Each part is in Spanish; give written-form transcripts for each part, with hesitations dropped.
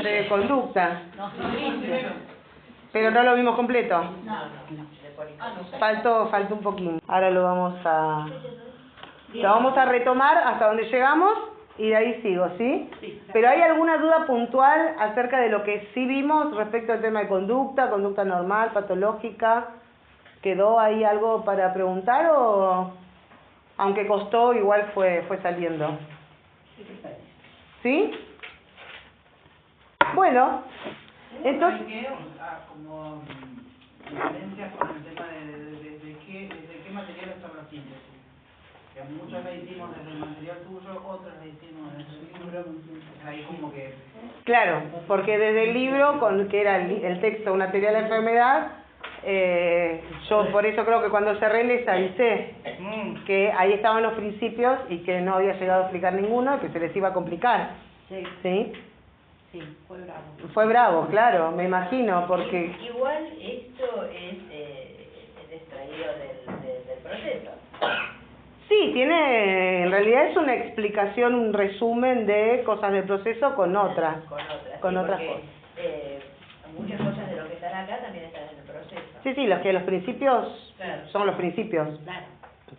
de conducta. No, primero. Pero no lo vimos completo. No. Faltó un poquín. Ahora lo vamos a retomar hasta donde llegamos y de ahí sigo, ¿sí? Sí. Pero ¿hay alguna duda puntual acerca de lo que sí vimos respecto al tema de conducta normal, patológica? ¿Quedó ahí algo para preguntar o aunque costó igual fue saliendo? ¿Sí? Bueno, entonces... como diferencias con el tema de qué material está la síntesis. Que muchas la hicimos desde el material tuyo, otras la hicimos desde el libro. Ahí como que... Claro, porque desde el libro, que era el texto Una teoría de la enfermedad, yo por eso creo que cuando cerré les avisé que ahí estaban los principios y que no había llegado a explicar ninguno, que se les iba a complicar. Sí. ¿Sí? Sí, fue bravo. Fue bravo, claro, me imagino, porque... Igual esto es extraído del proceso. Sí, en realidad es una explicación, un resumen de cosas del proceso con otras. Con otras Cosas. Muchas cosas de lo que están acá también están en el proceso. Sí, los principios Claro. son los principios. Claro.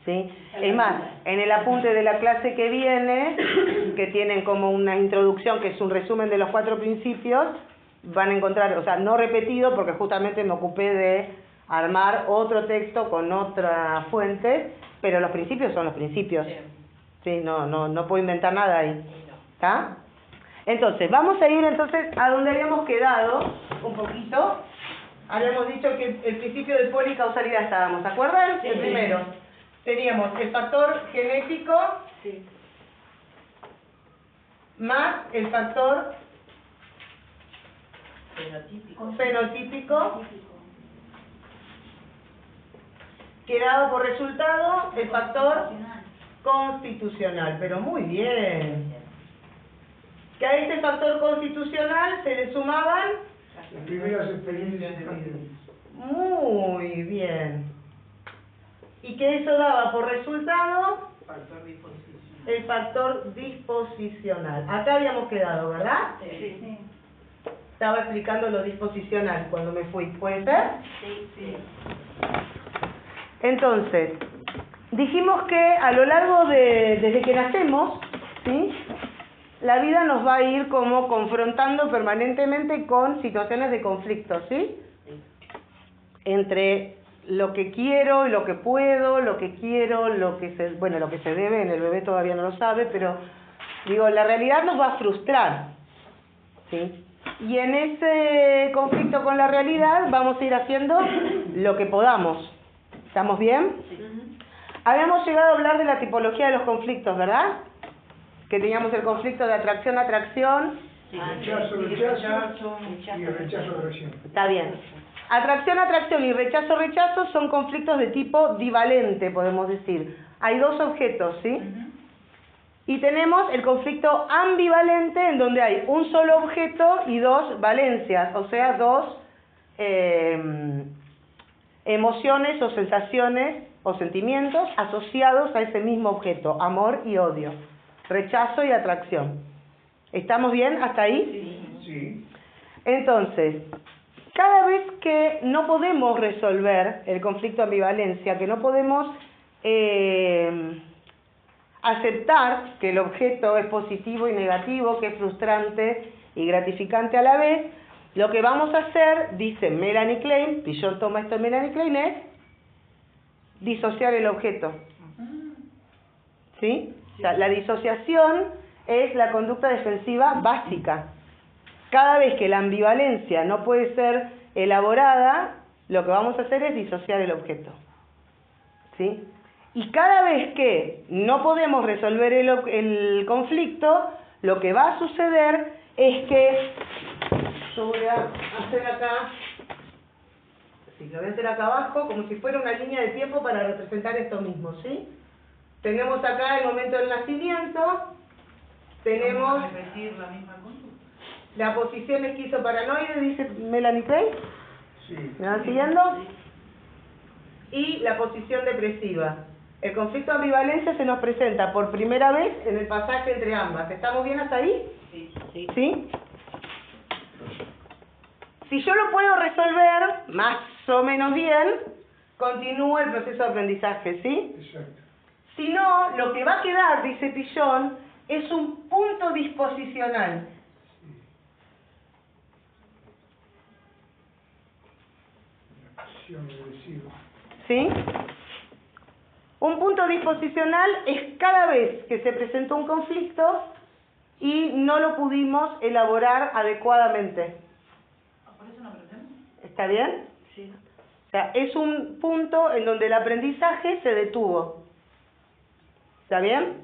¿Sí? Es más, en el apunte de la clase que viene, que tienen como una introducción, que es un resumen de los 4 principios, van a encontrar, o sea, no repetido, porque justamente me ocupé de armar otro texto con otra fuente, pero los principios son los principios. Sí, no puedo inventar nada ahí. ¿Está? Entonces, vamos a ir a donde habíamos quedado un poquito. Habíamos dicho que el principio de policausalidad estábamos, ¿se acuerdan? Sí. El primero. Teníamos el factor genético más el factor fenotípico, que daba por resultado el factor constitucional. Pero muy bien. Que a este factor constitucional se le sumaban Las primeras experiencias de vida. muy bien. Y que eso daba por resultado Factor disposición. el factor disposicional. Acá habíamos quedado, ¿verdad? Sí. Estaba explicando lo disposicional cuando me fui. ¿Puede ser? Sí. Entonces, dijimos que a lo largo desde que nacemos, ¿sí?, la vida nos va a ir como confrontando permanentemente con situaciones de conflicto, ¿sí? Entre lo que quiero y lo que puedo, lo que quiero, lo que se debe, en el bebé todavía no lo sabe, pero digo, la realidad nos va a frustrar, ¿sí? Y en ese conflicto con la realidad vamos a ir haciendo lo que podamos. ¿Estamos bien? Habíamos llegado a hablar de la tipología de los conflictos, ¿verdad? Que teníamos el conflicto de atracción-atracción. Rechazo y rechazo-agresión. Está bien. Atracción-atracción y rechazo-rechazo son conflictos de tipo divalente, podemos decir. Hay 2 objetos, ¿sí? Y tenemos el conflicto ambivalente, en donde hay un solo objeto y 2 valencias, o sea, 2 emociones o sensaciones o sentimientos asociados a ese mismo objeto, amor y odio, rechazo y atracción. ¿Estamos bien hasta ahí? Sí. Entonces, cada vez que no podemos resolver el conflicto de ambivalencia, que no podemos aceptar que el objeto es positivo y negativo, que es frustrante y gratificante a la vez, lo que vamos a hacer, dice Melanie Klein, Pillon toma esto de Melanie Klein, es disociar el objeto. ¿Sí? O sea, la disociación es la conducta defensiva básica. Cada vez que la ambivalencia no puede ser elaborada, lo que vamos a hacer es disociar el objeto. ¿Sí? Y cada vez que no podemos resolver el conflicto, lo que va a suceder es que yo voy a hacer acá, sí, lo voy a hacer acá abajo, como si fuera una línea de tiempo para representar esto mismo, ¿sí? Tenemos acá el momento del nacimiento, tenemos ¿Vamos a repetir la misma conducta? la posición esquizoparanoide, dice Melanie Klein, Sí. ¿me van siguiendo? Y la posición depresiva. El conflicto de ambivalencia se nos presenta por primera vez en el pasaje entre ambas. ¿Estamos bien hasta ahí? Sí. ¿Sí? Si yo lo puedo resolver más o menos bien, continúa el proceso de aprendizaje, ¿sí? Exacto. Si no, lo que va a quedar, dice Pillon, es un punto disposicional. Acción regresiva. ¿Sí? Un punto disposicional es cada vez que se presentó un conflicto y no lo pudimos elaborar adecuadamente. ¿Por eso no aprendemos? ¿Está bien? Sí. O sea, es un punto en donde el aprendizaje se detuvo. ¿Está bien?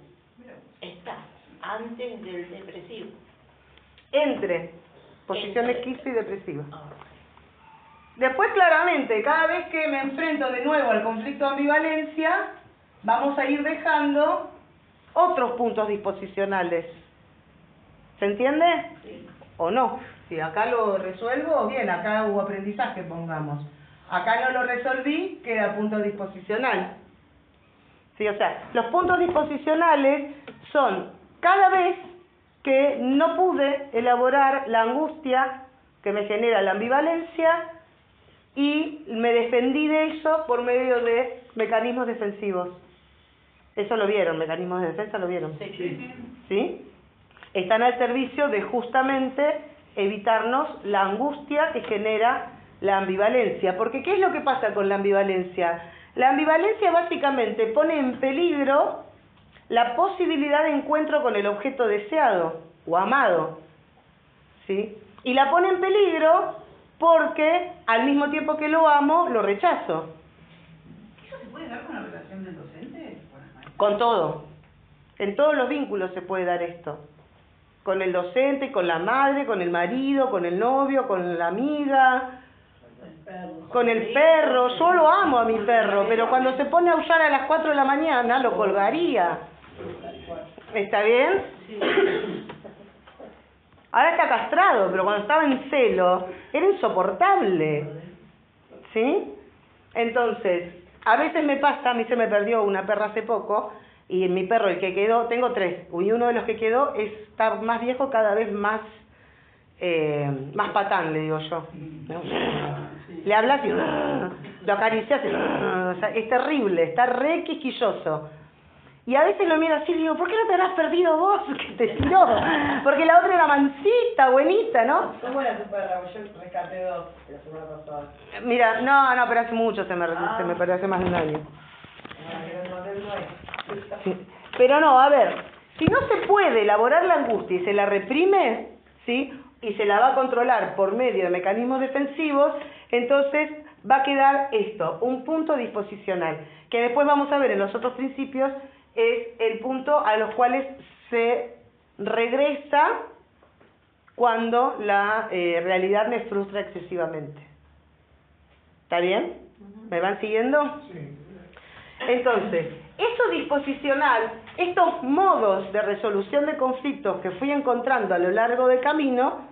Está antes del depresivo. Entre posición Entre. esquizo y depresiva. Ah. Después, claramente, cada vez que me enfrento de nuevo al conflicto de ambivalencia, vamos a ir dejando otros puntos disposicionales. ¿Se entiende? Sí. ¿O no? Si acá lo resuelvo, bien, acá hubo aprendizaje, pongamos. Acá no lo resolví, queda punto disposicional. Sí, o sea, los puntos disposicionales son cada vez que no pude elaborar la angustia que me genera la ambivalencia y me defendí de eso por medio de mecanismos defensivos. Eso lo vieron, mecanismos de defensa lo vieron. Sí. ¿Sí? Están al servicio de justamente evitarnos la angustia que genera la ambivalencia. Porque ¿qué es lo que pasa con la ambivalencia? La ambivalencia básicamente pone en peligro la posibilidad de encuentro con el objeto deseado o amado. ¿Sí? Y la pone en peligro porque al mismo tiempo que lo amo, lo rechazo. ¿Eso se puede dar con la relación del docente con las maestras? Con todo. En todos los vínculos se puede dar esto. Con el docente, con la madre, con el marido, con el novio, con la amiga, con el perro. Yo lo amo a mi perro, pero cuando se pone a aullar a las 4 de la mañana lo colgaría. ¿Está bien? Ahora está castrado, pero cuando estaba en celo era insoportable. ¿Sí? Entonces, a veces me pasa, a mí se me perdió una perra hace poco, y mi perro, el que quedó, tengo 3, y uno de los que quedó está más viejo, cada vez más patán, le digo yo. Le hablas y lo acaricias y o sea, es terrible, está re quisquilloso. Y a veces lo miro así y digo, ¿por qué no te habrás perdido vos que te tiró? Porque la otra era mansita, buenita, ¿no? ¿Cómo era tu perra? Yo rescaté 2 la semana pasada. Mira, no, pero hace mucho se me perdió, hace más de un año. Sí. Pero no, a ver, si no se puede elaborar la angustia y se la reprime, ¿sí? Y se la va a controlar por medio de mecanismos defensivos, entonces va a quedar esto, un punto disposicional, que después vamos a ver en los otros principios, es el punto a los cuales se regresa cuando la realidad me frustra excesivamente. ¿Está bien? ¿Me van siguiendo? Sí. Entonces, eso disposicional, estos modos de resolución de conflictos que fui encontrando a lo largo del camino,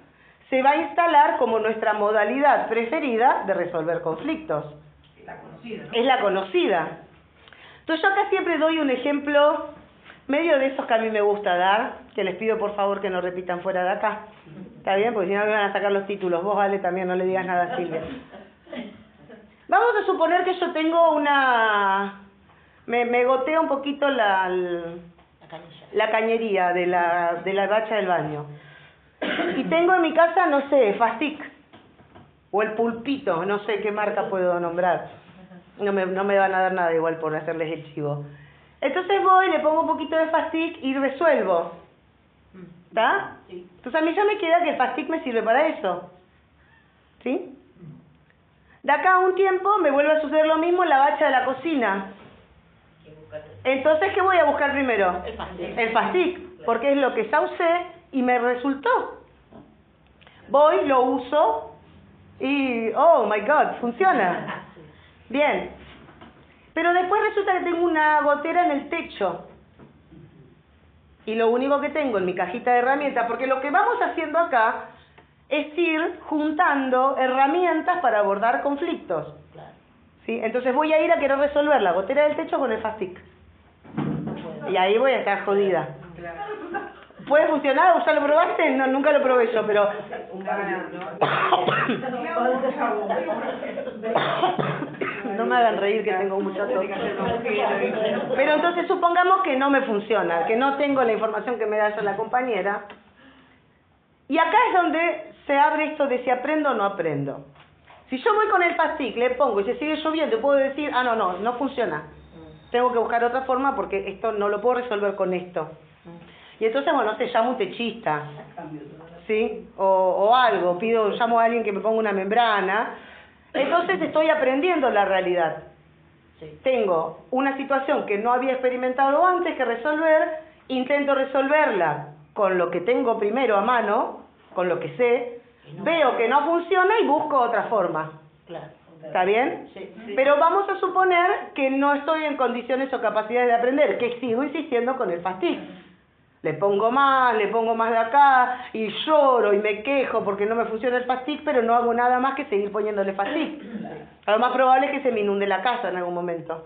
se va a instalar como nuestra modalidad preferida de resolver conflictos. La conocida, ¿no? Es la conocida. Entonces yo acá siempre doy un ejemplo medio de esos que a mí me gusta dar, que les pido por favor que no repitan fuera de acá. ¿Está bien? Porque si no me van a sacar los títulos. Vos, Ale, también no le digas nada a Silvia. Vamos a suponer que yo tengo una... Me gotea un poquito la cañería de la bacha del baño. Y tengo en mi casa, no sé, Fastic. O el Pulpito, no sé qué marca puedo nombrar. No me van a dar nada igual por hacerles el chivo. Entonces voy, le pongo un poquito de Fastic y resuelvo. ¿Está? Sí. Entonces a mí ya me queda que el Fastic me sirve para eso. ¿Sí? De acá a un tiempo me vuelve a suceder lo mismo en la bacha de la cocina. Entonces, ¿qué voy a buscar primero? El Fastic. El Fastic, porque es lo que ya usé y me resultó. Voy, lo uso y, oh my God, funciona. Bien. Pero después resulta que tengo una gotera en el techo. Y lo único que tengo en mi cajita de herramientas, porque lo que vamos haciendo acá es ir juntando herramientas para abordar conflictos. ¿Sí? Entonces voy a ir a querer resolver la gotera del techo con el Fastic. Y ahí voy a estar jodida. ¿Puede funcionar? ¿O ya lo probaste? No, nunca lo probé yo, pero... No me hagan reír que tengo mucha tos. Pero entonces supongamos que no me funciona, que no tengo la información que me da la compañera. Y acá es donde se abre esto de si aprendo o no aprendo. Si yo voy con el FASTIC, le pongo y se sigue lloviendo, puedo decir, ah, no funciona. Tengo que buscar otra forma porque esto no lo puedo resolver con esto. Y entonces, bueno, se llama un techista, ¿sí? O algo, llamo a alguien que me ponga una membrana. Entonces estoy aprendiendo la realidad. Tengo una situación que no había experimentado antes que resolver, intento resolverla con lo que tengo primero a mano, con lo que sé, veo que no funciona y busco otra forma. ¿Está bien? Pero vamos a suponer que no estoy en condiciones o capacidades de aprender, que sigo insistiendo con el FASTIC. Le pongo más de acá, y lloro y me quejo porque no me funciona el FASTIC, pero no hago nada más que seguir poniéndole FASTIC. Lo más probable es que se me inunde la casa en algún momento.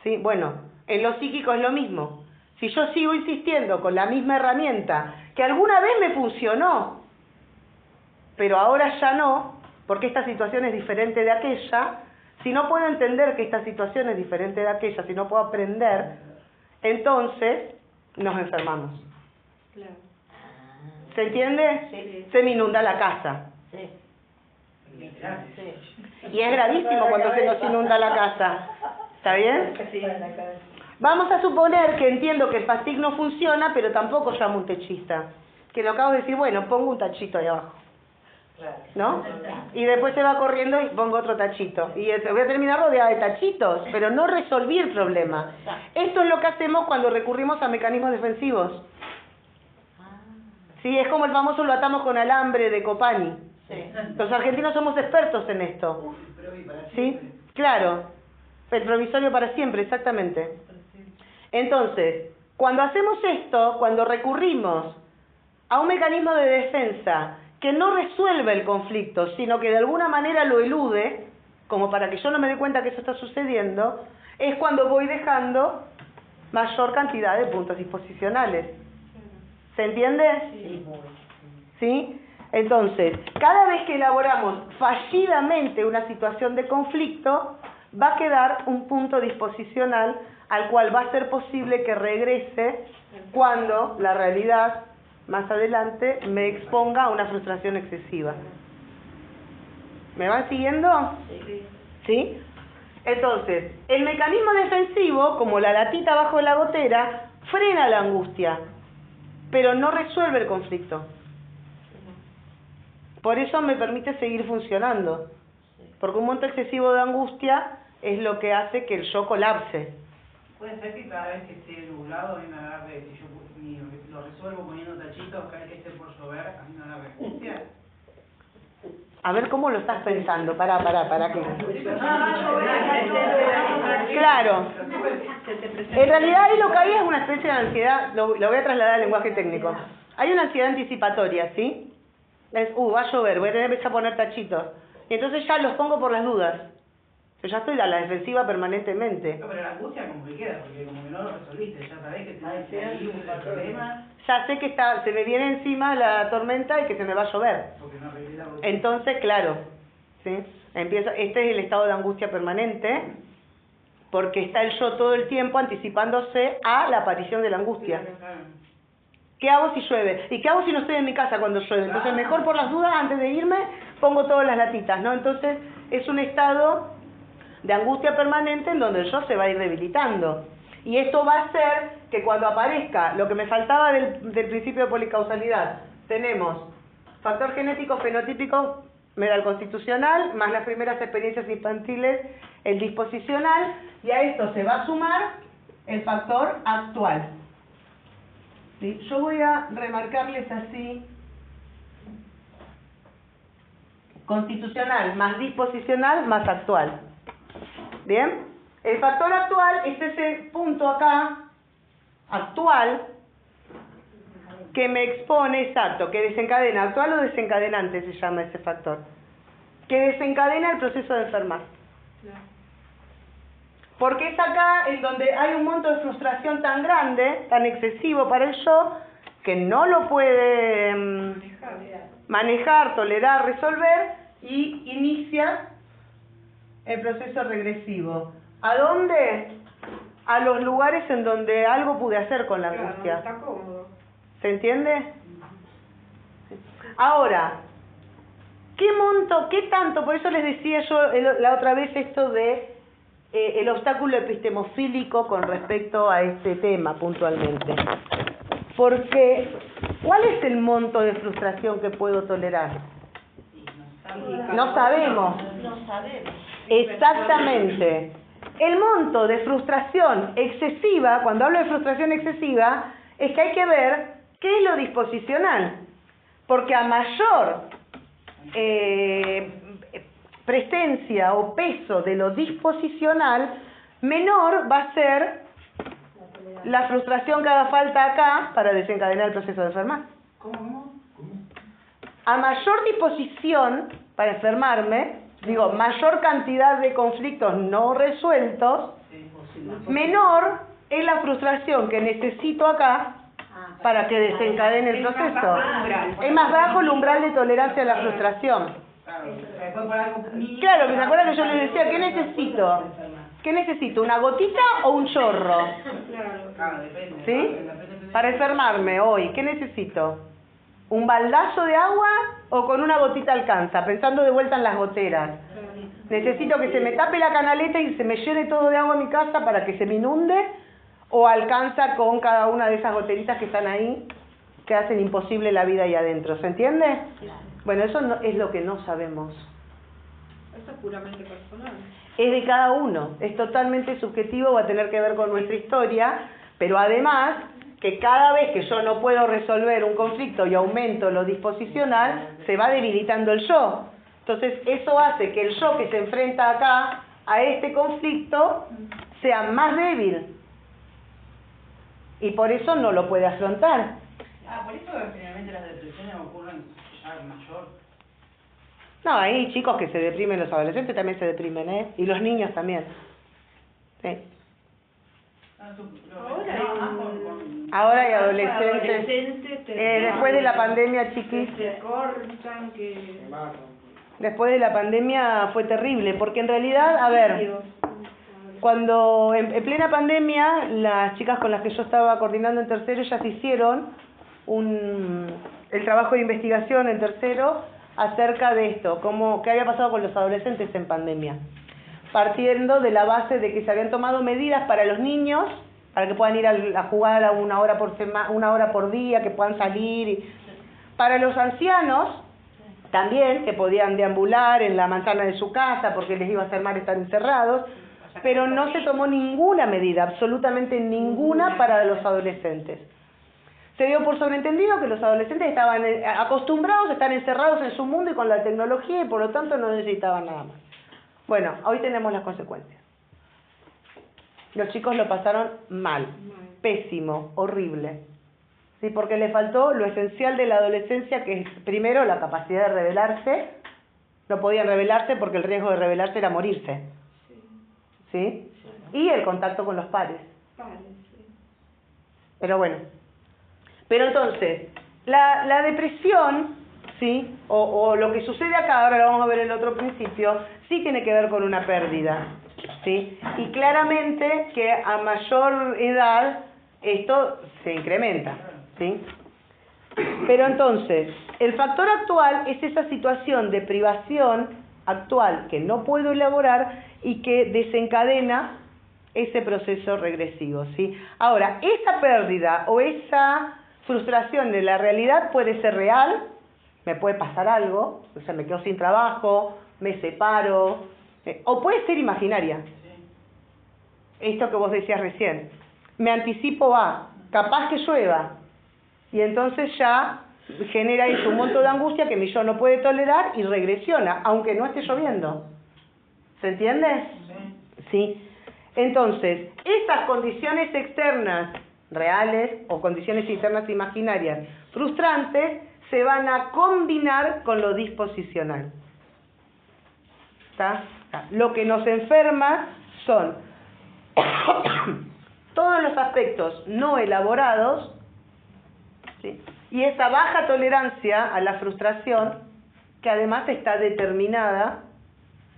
¿Sí? Bueno, en lo psíquico es lo mismo. Si yo sigo insistiendo con la misma herramienta, que alguna vez me funcionó, pero ahora ya no, porque esta situación es diferente de aquella, si no puedo entender que esta situación es diferente de aquella, si no puedo aprender, entonces nos enfermamos. ¿Se entiende? Se me inunda la casa. Y es gravísimo cuando se nos inunda la casa. ¿Está bien? Vamos a suponer que entiendo que el FASTIC no funciona, pero tampoco llamo a un techista. Que lo acabo de decir, bueno, pongo un tachito ahí abajo. ¿No? Y después se va corriendo y pongo otro tachito. Y voy a terminar rodeada de tachitos, pero no resolví el problema. Esto es lo que hacemos cuando recurrimos a mecanismos defensivos. Sí, es como el famoso lo atamos con alambre de Copani. Los argentinos somos expertos en esto. ¿Sí? Claro. El provisorio para siempre, exactamente. Entonces, cuando hacemos esto, cuando recurrimos a un mecanismo de defensa que no resuelve el conflicto, sino que de alguna manera lo elude, como para que yo no me dé cuenta que eso está sucediendo, es cuando voy dejando mayor cantidad de puntos disposicionales. ¿Se entiende? ¿Sí? Entonces, cada vez que elaboramos fallidamente una situación de conflicto, va a quedar un punto disposicional al cual va a ser posible que regrese cuando la realidad más adelante me exponga a una frustración excesiva. ¿Me van siguiendo? ¿Sí? Entonces, el mecanismo defensivo, como la latita bajo la gotera, frena la angustia, pero no resuelve el conflicto. Por eso me permite seguir funcionando, porque un monto excesivo de angustia es lo que hace que el yo colapse. Puede ser que cada vez que esté nublado a mí me agarre, si yo lo resuelvo poniendo tachitos, cada vez que esté por llover, a mí me agarre angustia. A ver cómo lo estás pensando, para que... Claro. En realidad ahí lo que hay es una especie de ansiedad, lo voy a trasladar al lenguaje técnico. Hay una ansiedad anticipatoria, ¿sí? Es, va a llover, voy a tener que empezar a poner tachitos. Y entonces ya los pongo por las dudas. Yo ya estoy a la defensiva permanentemente. No, pero la angustia como que queda, porque como que no lo resolviste, ya sabés que tenés ahí un problema. Ya sé que se me viene encima la tormenta y que se me va a llover. Porque no arreglé la Entonces, claro, ¿sí? Este es el estado de angustia permanente, porque está el yo todo el tiempo anticipándose a la aparición de la angustia. ¿Qué hago si llueve? ¿Y qué hago si no estoy en mi casa cuando llueve? Entonces, mejor por las dudas, antes de irme, pongo todas las latitas, ¿no? Entonces, es un estado de angustia permanente en donde el yo se va a ir debilitando. Y esto va a hacer que cuando aparezca lo que me faltaba del principio de policausalidad, tenemos factor genético fenotípico, me da el constitucional, más las primeras experiencias infantiles, el disposicional, y a esto se va a sumar el factor actual. ¿Sí? Yo voy a remarcarles así: constitucional más disposicional más actual. ¿Bien? El factor actual es ese punto acá, actual, que me expone, exacto, que desencadena, actual o desencadenante se llama ese factor, que desencadena el proceso de enfermar. Porque es acá en donde hay un monto de frustración tan grande, tan excesivo para el yo, que no lo puede manejar, tolerar, resolver y inicia el proceso regresivo. ¿A dónde? A los lugares en donde algo pude hacer con la angustia. Está cómodo. ¿Se entiende? Ahora, ¿qué monto, qué tanto? Por eso les decía yo la otra vez esto de el obstáculo epistemofílico con respecto a este tema puntualmente. Porque, ¿cuál es el monto de frustración que puedo tolerar? No sabemos. No sabemos. Exactamente. El monto de frustración excesiva, cuando hablo de frustración excesiva, es que hay que ver qué es lo disposicional. Porque a mayor presencia o peso de lo disposicional, menor va a ser la frustración que haga falta acá para desencadenar el proceso de enfermar. ¿Cómo? A mayor disposición para enfermarme, digo, mayor cantidad de conflictos no resueltos, menor es la frustración que necesito acá para que desencadene el proceso. Es más bajo el umbral de tolerancia a la frustración. Claro, ¿se acuerdan que yo les decía, ¿qué necesito? ¿Qué necesito? ¿Una gotita o un chorro? Claro, depende. ¿Sí? Para enfermarme hoy, ¿qué necesito? ¿Un baldazo de agua o con una gotita alcanza? Pensando de vuelta en las goteras. ¿Necesito que se me tape la canaleta y se me llene todo de agua en mi casa para que se me inunde? ¿O alcanza con cada una de esas goteritas que están ahí, que hacen imposible la vida ahí adentro? ¿Se entiende? Bueno, eso no, es lo que no sabemos. Eso es puramente personal. Es de cada uno, es totalmente subjetivo, va a tener que ver con nuestra historia, pero además que cada vez que yo no puedo resolver un conflicto y aumento lo disposicional, se va debilitando el yo. Entonces eso hace que el yo que se enfrenta acá a este conflicto sea más débil y por eso no lo puede afrontar. Por eso finalmente las depresiones ocurren ya mayor. No, hay chicos que se deprimen, los adolescentes también se deprimen, ¿eh? Y los niños también. Sí. Ahora hay adolescentes. Después de la pandemia, chiquis. Se cortan, que... Después de la pandemia fue terrible, porque en realidad, a ver, cuando en plena pandemia, las chicas con las que yo estaba coordinando en tercero, ellas hicieron el trabajo de investigación en tercero acerca de esto, qué había pasado con los adolescentes en pandemia, partiendo de la base de que se habían tomado medidas para los niños, para que puedan ir a jugar una hora por día, que puedan salir, para los ancianos también, que podían deambular en la manzana de su casa porque les iba a hacer mal estar encerrados, pero no se tomó ninguna medida, absolutamente ninguna para los adolescentes. Se dio por sobreentendido que los adolescentes estaban acostumbrados a estar encerrados en su mundo y con la tecnología y por lo tanto no necesitaban nada más. Bueno, hoy tenemos las consecuencias. Los chicos lo pasaron mal, pésimo, horrible. ¿Sí? Porque les faltó lo esencial de la adolescencia, que es primero la capacidad de rebelarse. No podían rebelarse porque el riesgo de rebelarse era morirse. ¿Sí? Y el contacto con los pares. Pero bueno. Pero entonces, la depresión, ¿sí? O lo que sucede acá, ahora lo vamos a ver en el otro principio, sí tiene que ver con una pérdida, ¿sí? Y claramente que a mayor edad esto se incrementa, ¿sí? Pero entonces, el factor actual es esa situación de privación actual que no puedo elaborar y que desencadena ese proceso regresivo, ¿sí? Ahora, esa pérdida o esa frustración de la realidad puede ser real, me puede pasar algo, o sea, me quedo sin trabajo, me separo, o puede ser imaginaria. Esto que vos decías recién, me anticipo a, capaz que llueva, y entonces ya genera eso un monto de angustia que mi yo no puede tolerar y regresiona, aunque no esté lloviendo. ¿Se entiende? Sí. Entonces, estas condiciones externas reales o condiciones internas imaginarias frustrantes se van a combinar con lo disposicional. ¿Está? Lo que nos enferma son todos los aspectos no elaborados, ¿sí? Y esa baja tolerancia a la frustración, que además está determinada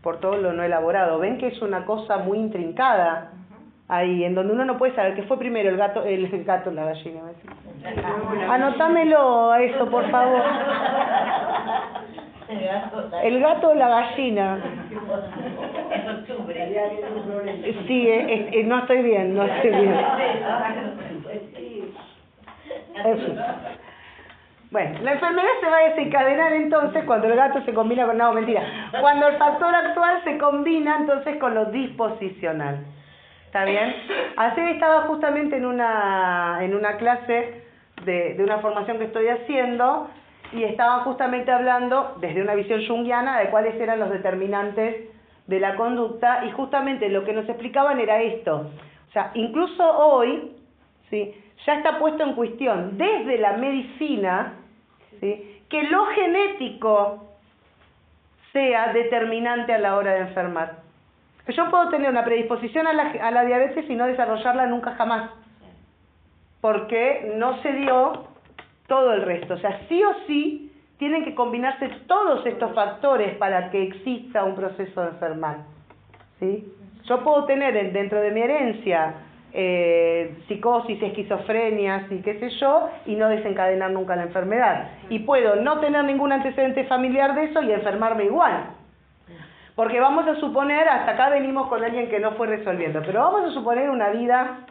por todo lo no elaborado. Ven que es una cosa muy intrincada ahí, en donde uno no puede saber qué fue primero, el gato o la gallina. Anotámelo a eso, por favor. El gato o la gallina. Es octubre. Sí, no estoy bien, no estoy bien. En fin. Bueno, la enfermedad se va a desencadenar entonces cuando el gato se combina con... No, mentira. Cuando el factor actual se combina entonces con lo disposicional. ¿Está bien? Ayer estaba justamente en una clase de una formación que estoy haciendo y estaban justamente hablando desde una visión junguiana de cuáles eran los determinantes de la conducta y justamente lo que nos explicaban era esto. O sea, incluso hoy, ¿sí?, ya está puesto en cuestión desde la medicina, ¿sí?, que lo genético sea determinante a la hora de enfermar. Que yo puedo tener una predisposición a la diabetes y no desarrollarla nunca jamás, porque no se dio todo el resto. O sea, sí o sí tienen que combinarse todos estos factores para que exista un proceso de enfermar, ¿sí? Yo puedo tener dentro de mi herencia psicosis, esquizofrenias y qué sé yo, y no desencadenar nunca la enfermedad. Y puedo no tener ningún antecedente familiar de eso y enfermarme igual. Porque vamos a suponer, hasta acá venimos con alguien que no fue resolviendo, pero vamos a suponer una vida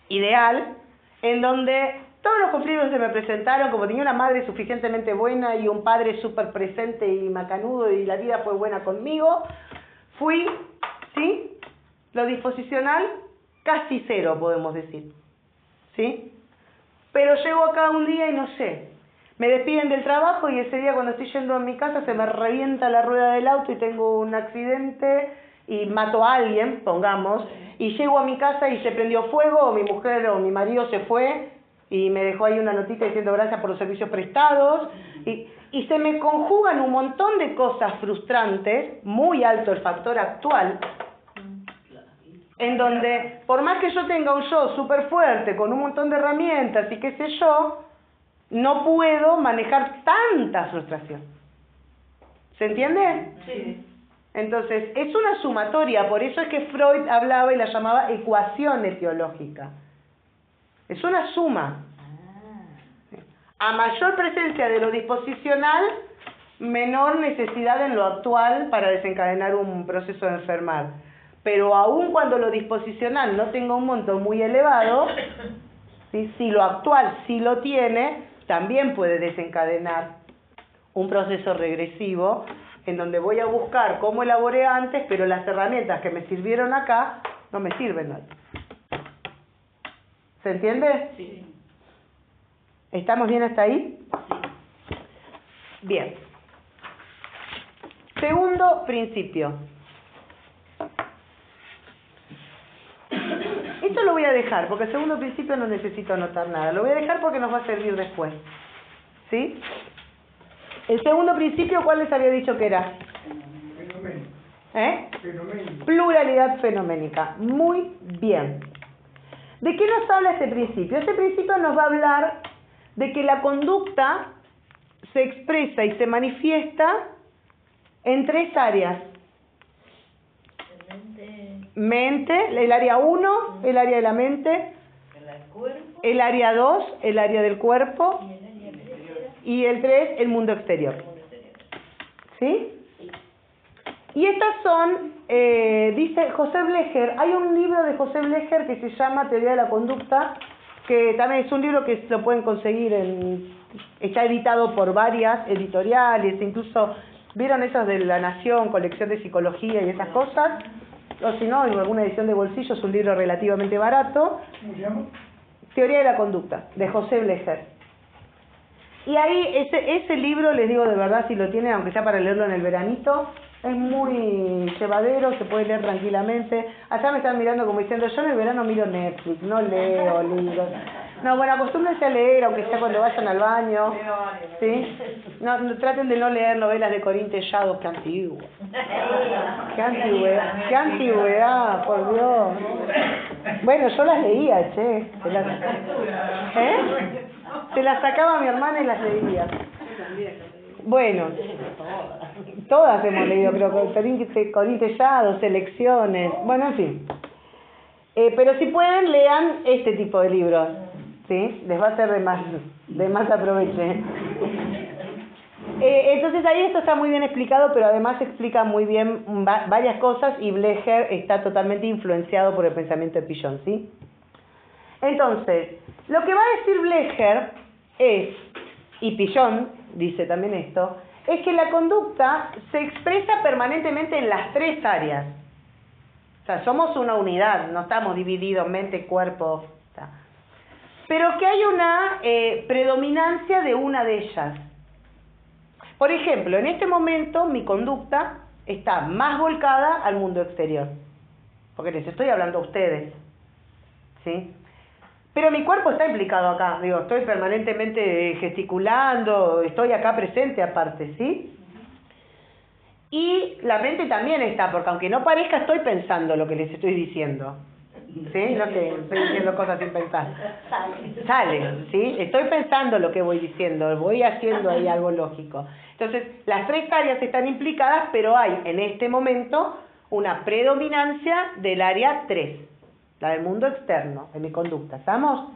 ideal en donde todos los conflictos que se me presentaron, como tenía una madre suficientemente buena y un padre súper presente y macanudo y la vida fue buena conmigo, fui, ¿sí?, lo disposicional casi cero, podemos decir, ¿sí? Pero llego acá un día y no sé, me despiden del trabajo y ese día cuando estoy yendo a mi casa se me revienta la rueda del auto y tengo un accidente y mato a alguien, pongamos, y llego a mi casa y se prendió fuego, o mi mujer o mi marido se fue y me dejó ahí una notita diciendo gracias por los servicios prestados, y se me conjugan un montón de cosas frustrantes, muy alto el factor actual, en donde, por más que yo tenga un yo súper fuerte, con un montón de herramientas y qué sé yo, no puedo manejar tanta frustración. ¿Se entiende? Sí. Entonces, es una sumatoria, por eso es que Freud hablaba y la llamaba ecuación etiológica. Es una suma. A mayor presencia de lo disposicional, menor necesidad en lo actual para desencadenar un proceso de enfermar. Pero aun cuando lo disposicional no tenga un monto muy elevado, ¿sí?, si lo actual sí lo tiene, también puede desencadenar un proceso regresivo en donde voy a buscar cómo elaboré antes, pero las herramientas que me sirvieron acá no me sirven hoy. ¿Se entiende? Sí. ¿Estamos bien hasta ahí? Bien. Segundo principio. Esto lo voy a dejar, porque el segundo principio no necesito anotar nada. Lo voy a dejar porque nos va a servir después. ¿Sí? El segundo principio, ¿cuál les había dicho que era? Fenoménico. Fenoménico. Pluralidad fenoménica. Muy bien. ¿De qué nos habla este principio? Este principio nos va a hablar de que la conducta se expresa y se manifiesta en tres áreas. Mente, el área 1, el área de la mente, el área 2, el área del cuerpo, y el 3, el mundo exterior. ¿Sí? Y estas son, dice José Blecher, hay un libro de José Blecher que se llama Teoría de la Conducta, que también es un libro que lo pueden conseguir, está editado por varias editoriales, incluso, ¿vieron esos de La Nación, colección de psicología y esas cosas? O si no, en alguna edición de bolsillo, es un libro relativamente barato. ¿Cómo se llama? Teoría de la Conducta, de José Blecher. Y ahí, ese libro, les digo de verdad, si lo tienen, aunque sea para leerlo en el veranito, es muy llevadero, se puede leer tranquilamente. Allá me están mirando como diciendo, yo en el verano miro Netflix, no leo libros. No, bueno, acostúmbrense a leer, aunque sea cuando vayan al baño. ¿Sí? No, traten de no leer novelas de Corín Tellado, qué antiguo. Qué antigüedad, por Dios. Bueno, yo las leía, che. ¿Eh? Se las sacaba a mi hermana y las leía. Yo también lo leí. Bueno, todas hemos leído, creo, Corín Tellado, Selecciones, bueno, en fin. Pero si pueden, lean este tipo de libros, ¿sí? Les va a ser de más aproveche. Entonces ahí esto está muy bien explicado, pero además explica muy bien varias cosas y Blecher está totalmente influenciado por el pensamiento de Pigeon, ¿sí? Entonces, lo que va a decir Blecher es, y Pigeon dice también esto, es que la conducta se expresa permanentemente en las tres áreas. O sea, somos una unidad, no estamos divididos mente, cuerpo, pero que hay una predominancia de una de ellas. Por ejemplo, en este momento mi conducta está más volcada al mundo exterior, porque les estoy hablando a ustedes, ¿sí? Pero mi cuerpo está implicado acá, digo, estoy permanentemente gesticulando, estoy acá presente aparte, ¿sí? Y la mente también está, porque aunque no parezca, estoy pensando lo que les estoy diciendo, ¿sí? No que estoy diciendo cosas sin pensar. Sale, ¿sí? Estoy pensando lo que voy diciendo, voy haciendo ahí algo lógico. Entonces, las tres áreas están implicadas, pero hay en este momento una predominancia del área 3, la del mundo externo, de mi conducta. ¿Estamos?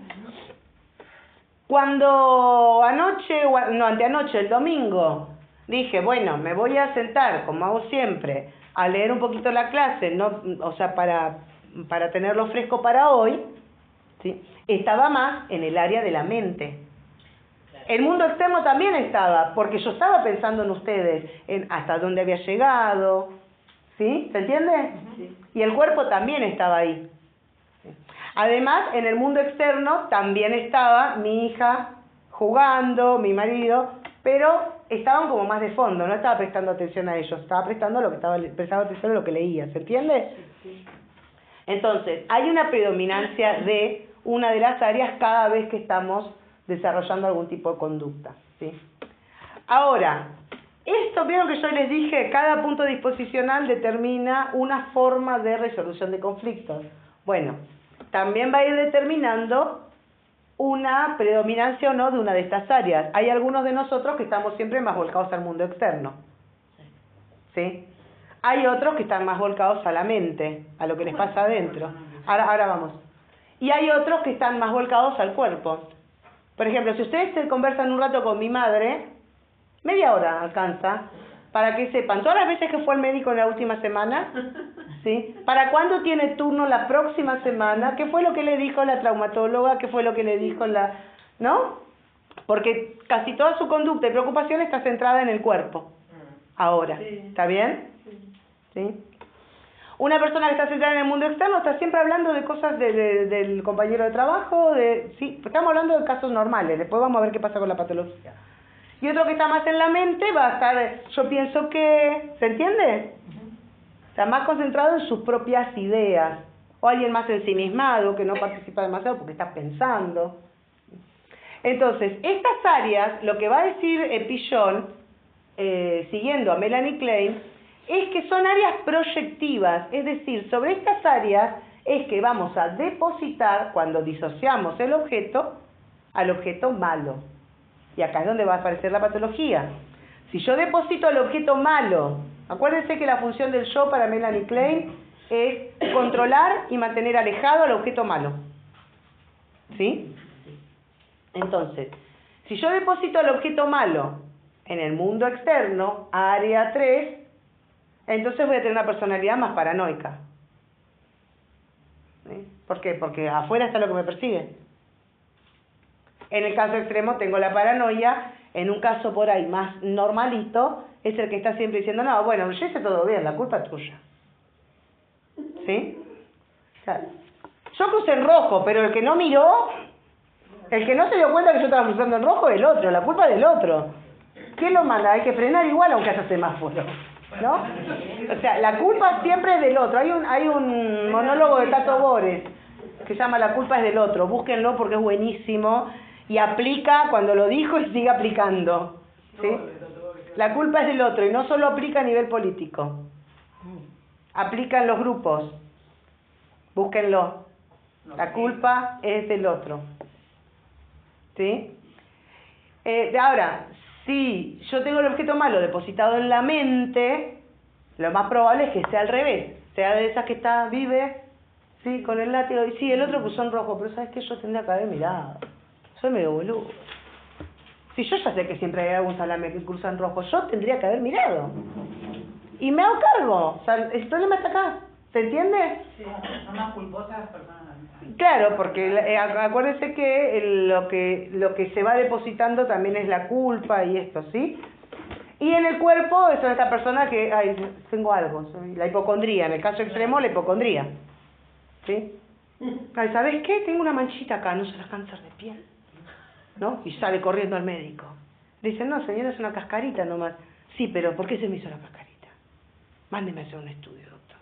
Cuando anteanoche, el domingo, dije, bueno, me voy a sentar, como hago siempre, a leer un poquito la clase, o sea, para tenerlo fresco para hoy, ¿sí? Estaba más en el área de la mente. El mundo externo también estaba, porque yo estaba pensando en ustedes, en hasta dónde había llegado, ¿sí? ¿Se entiende? Sí. Y el cuerpo también estaba ahí. Además, en el mundo externo también estaba mi hija jugando, mi marido, pero estaban como más de fondo, no estaba prestando atención a ellos, estaba prestando atención a lo que leía, ¿se entiende? Sí. Entonces, hay una predominancia de una de las áreas cada vez que estamos desarrollando algún tipo de conducta, ¿sí? Ahora, esto, vieron que yo les dije, cada punto disposicional determina una forma de resolución de conflictos. Bueno, también va a ir determinando una predominancia o no de una de estas áreas. Hay algunos de nosotros que estamos siempre más volcados al mundo externo, ¿sí? Hay otros que están más volcados a la mente, a lo que les pasa adentro. Ahora vamos. Y hay otros que están más volcados al cuerpo. Por ejemplo, si ustedes se conversan un rato con mi madre, media hora alcanza, para que sepan, todas las veces que fue al médico en la última semana, ¿sí? ¿Para cuándo tiene turno la próxima semana? ¿Qué fue lo que le dijo la traumatóloga? ¿Qué fue lo que le dijo ¿no? Porque casi toda su conducta y preocupación está centrada en el cuerpo. Ahora, ¿está bien? ¿Sí? Una persona que está centrada en el mundo externo está siempre hablando de cosas del compañero de trabajo, sí, estamos hablando de casos normales, después vamos a ver qué pasa con la patología. Y otro que está más en la mente va a estar, yo pienso que, ¿se entiende? Está más concentrado en sus propias ideas. O alguien más ensimismado, que no participa demasiado porque está pensando. Entonces, estas áreas, lo que va a decir Pigeon, siguiendo a Melanie Klein, es que son áreas proyectivas, es decir, sobre estas áreas es que vamos a depositar, cuando disociamos el objeto, al objeto malo. Y acá es donde va a aparecer la patología. Si yo deposito al objeto malo, acuérdense que la función del yo para Melanie Klein es controlar y mantener alejado al objeto malo. ¿Sí? Entonces, si yo deposito al objeto malo en el mundo externo, área 3, entonces voy a tener una personalidad más paranoica. ¿Sí? ¿Por qué? Porque afuera está lo que me persigue. En el caso extremo tengo la paranoia, en un caso por ahí más normalito, es el que está siempre diciendo, no, bueno, yo hice todo bien, la culpa es tuya. ¿Sí? Claro. Yo crucé en rojo, pero el que no miró, el que no se dio cuenta que yo estaba cruzando en rojo es el otro, la culpa es del otro. ¿Quién lo manda? Hay que frenar igual aunque haya semáforo, ¿no? O sea, la culpa siempre es del otro. Hay un monólogo de Tato Bores que se llama La culpa es del otro, búsquenlo porque es buenísimo y aplica cuando lo dijo y sigue aplicando, ¿sí? La culpa es del otro y no solo aplica a nivel político, aplica en los grupos, búsquenlo. La culpa es del otro, ¿sí? Ahora, si yo tengo el objeto malo depositado en la mente, lo más probable es que sea al revés. Sea de esas que vive, sí, con el látigo, y sí, el otro cruzó en rojo, pero ¿sabes qué? Yo tendría que haber mirado. Soy medio boludo. Si yo ya sé que siempre hay algún salame que cruza en rojo, yo tendría que haber mirado. Y me hago cargo. O sea, el problema está acá. ¿Se entiende? Sí, son más culposas las personas. Claro, porque acuérdense que lo que se va depositando también es la culpa y esto, ¿sí? Y en el cuerpo son estas personas que, ay, tengo algo, soy la hipocondría, en el caso extremo la hipocondría, ¿sí? Ay, ¿sabes qué? Tengo una manchita acá, no será cáncer de piel, ¿no? Y sale corriendo al médico. Dice, no, señora, es una cascarita nomás. Sí, pero ¿por qué se me hizo la cascarita? Mándeme a hacer un estudio, doctor.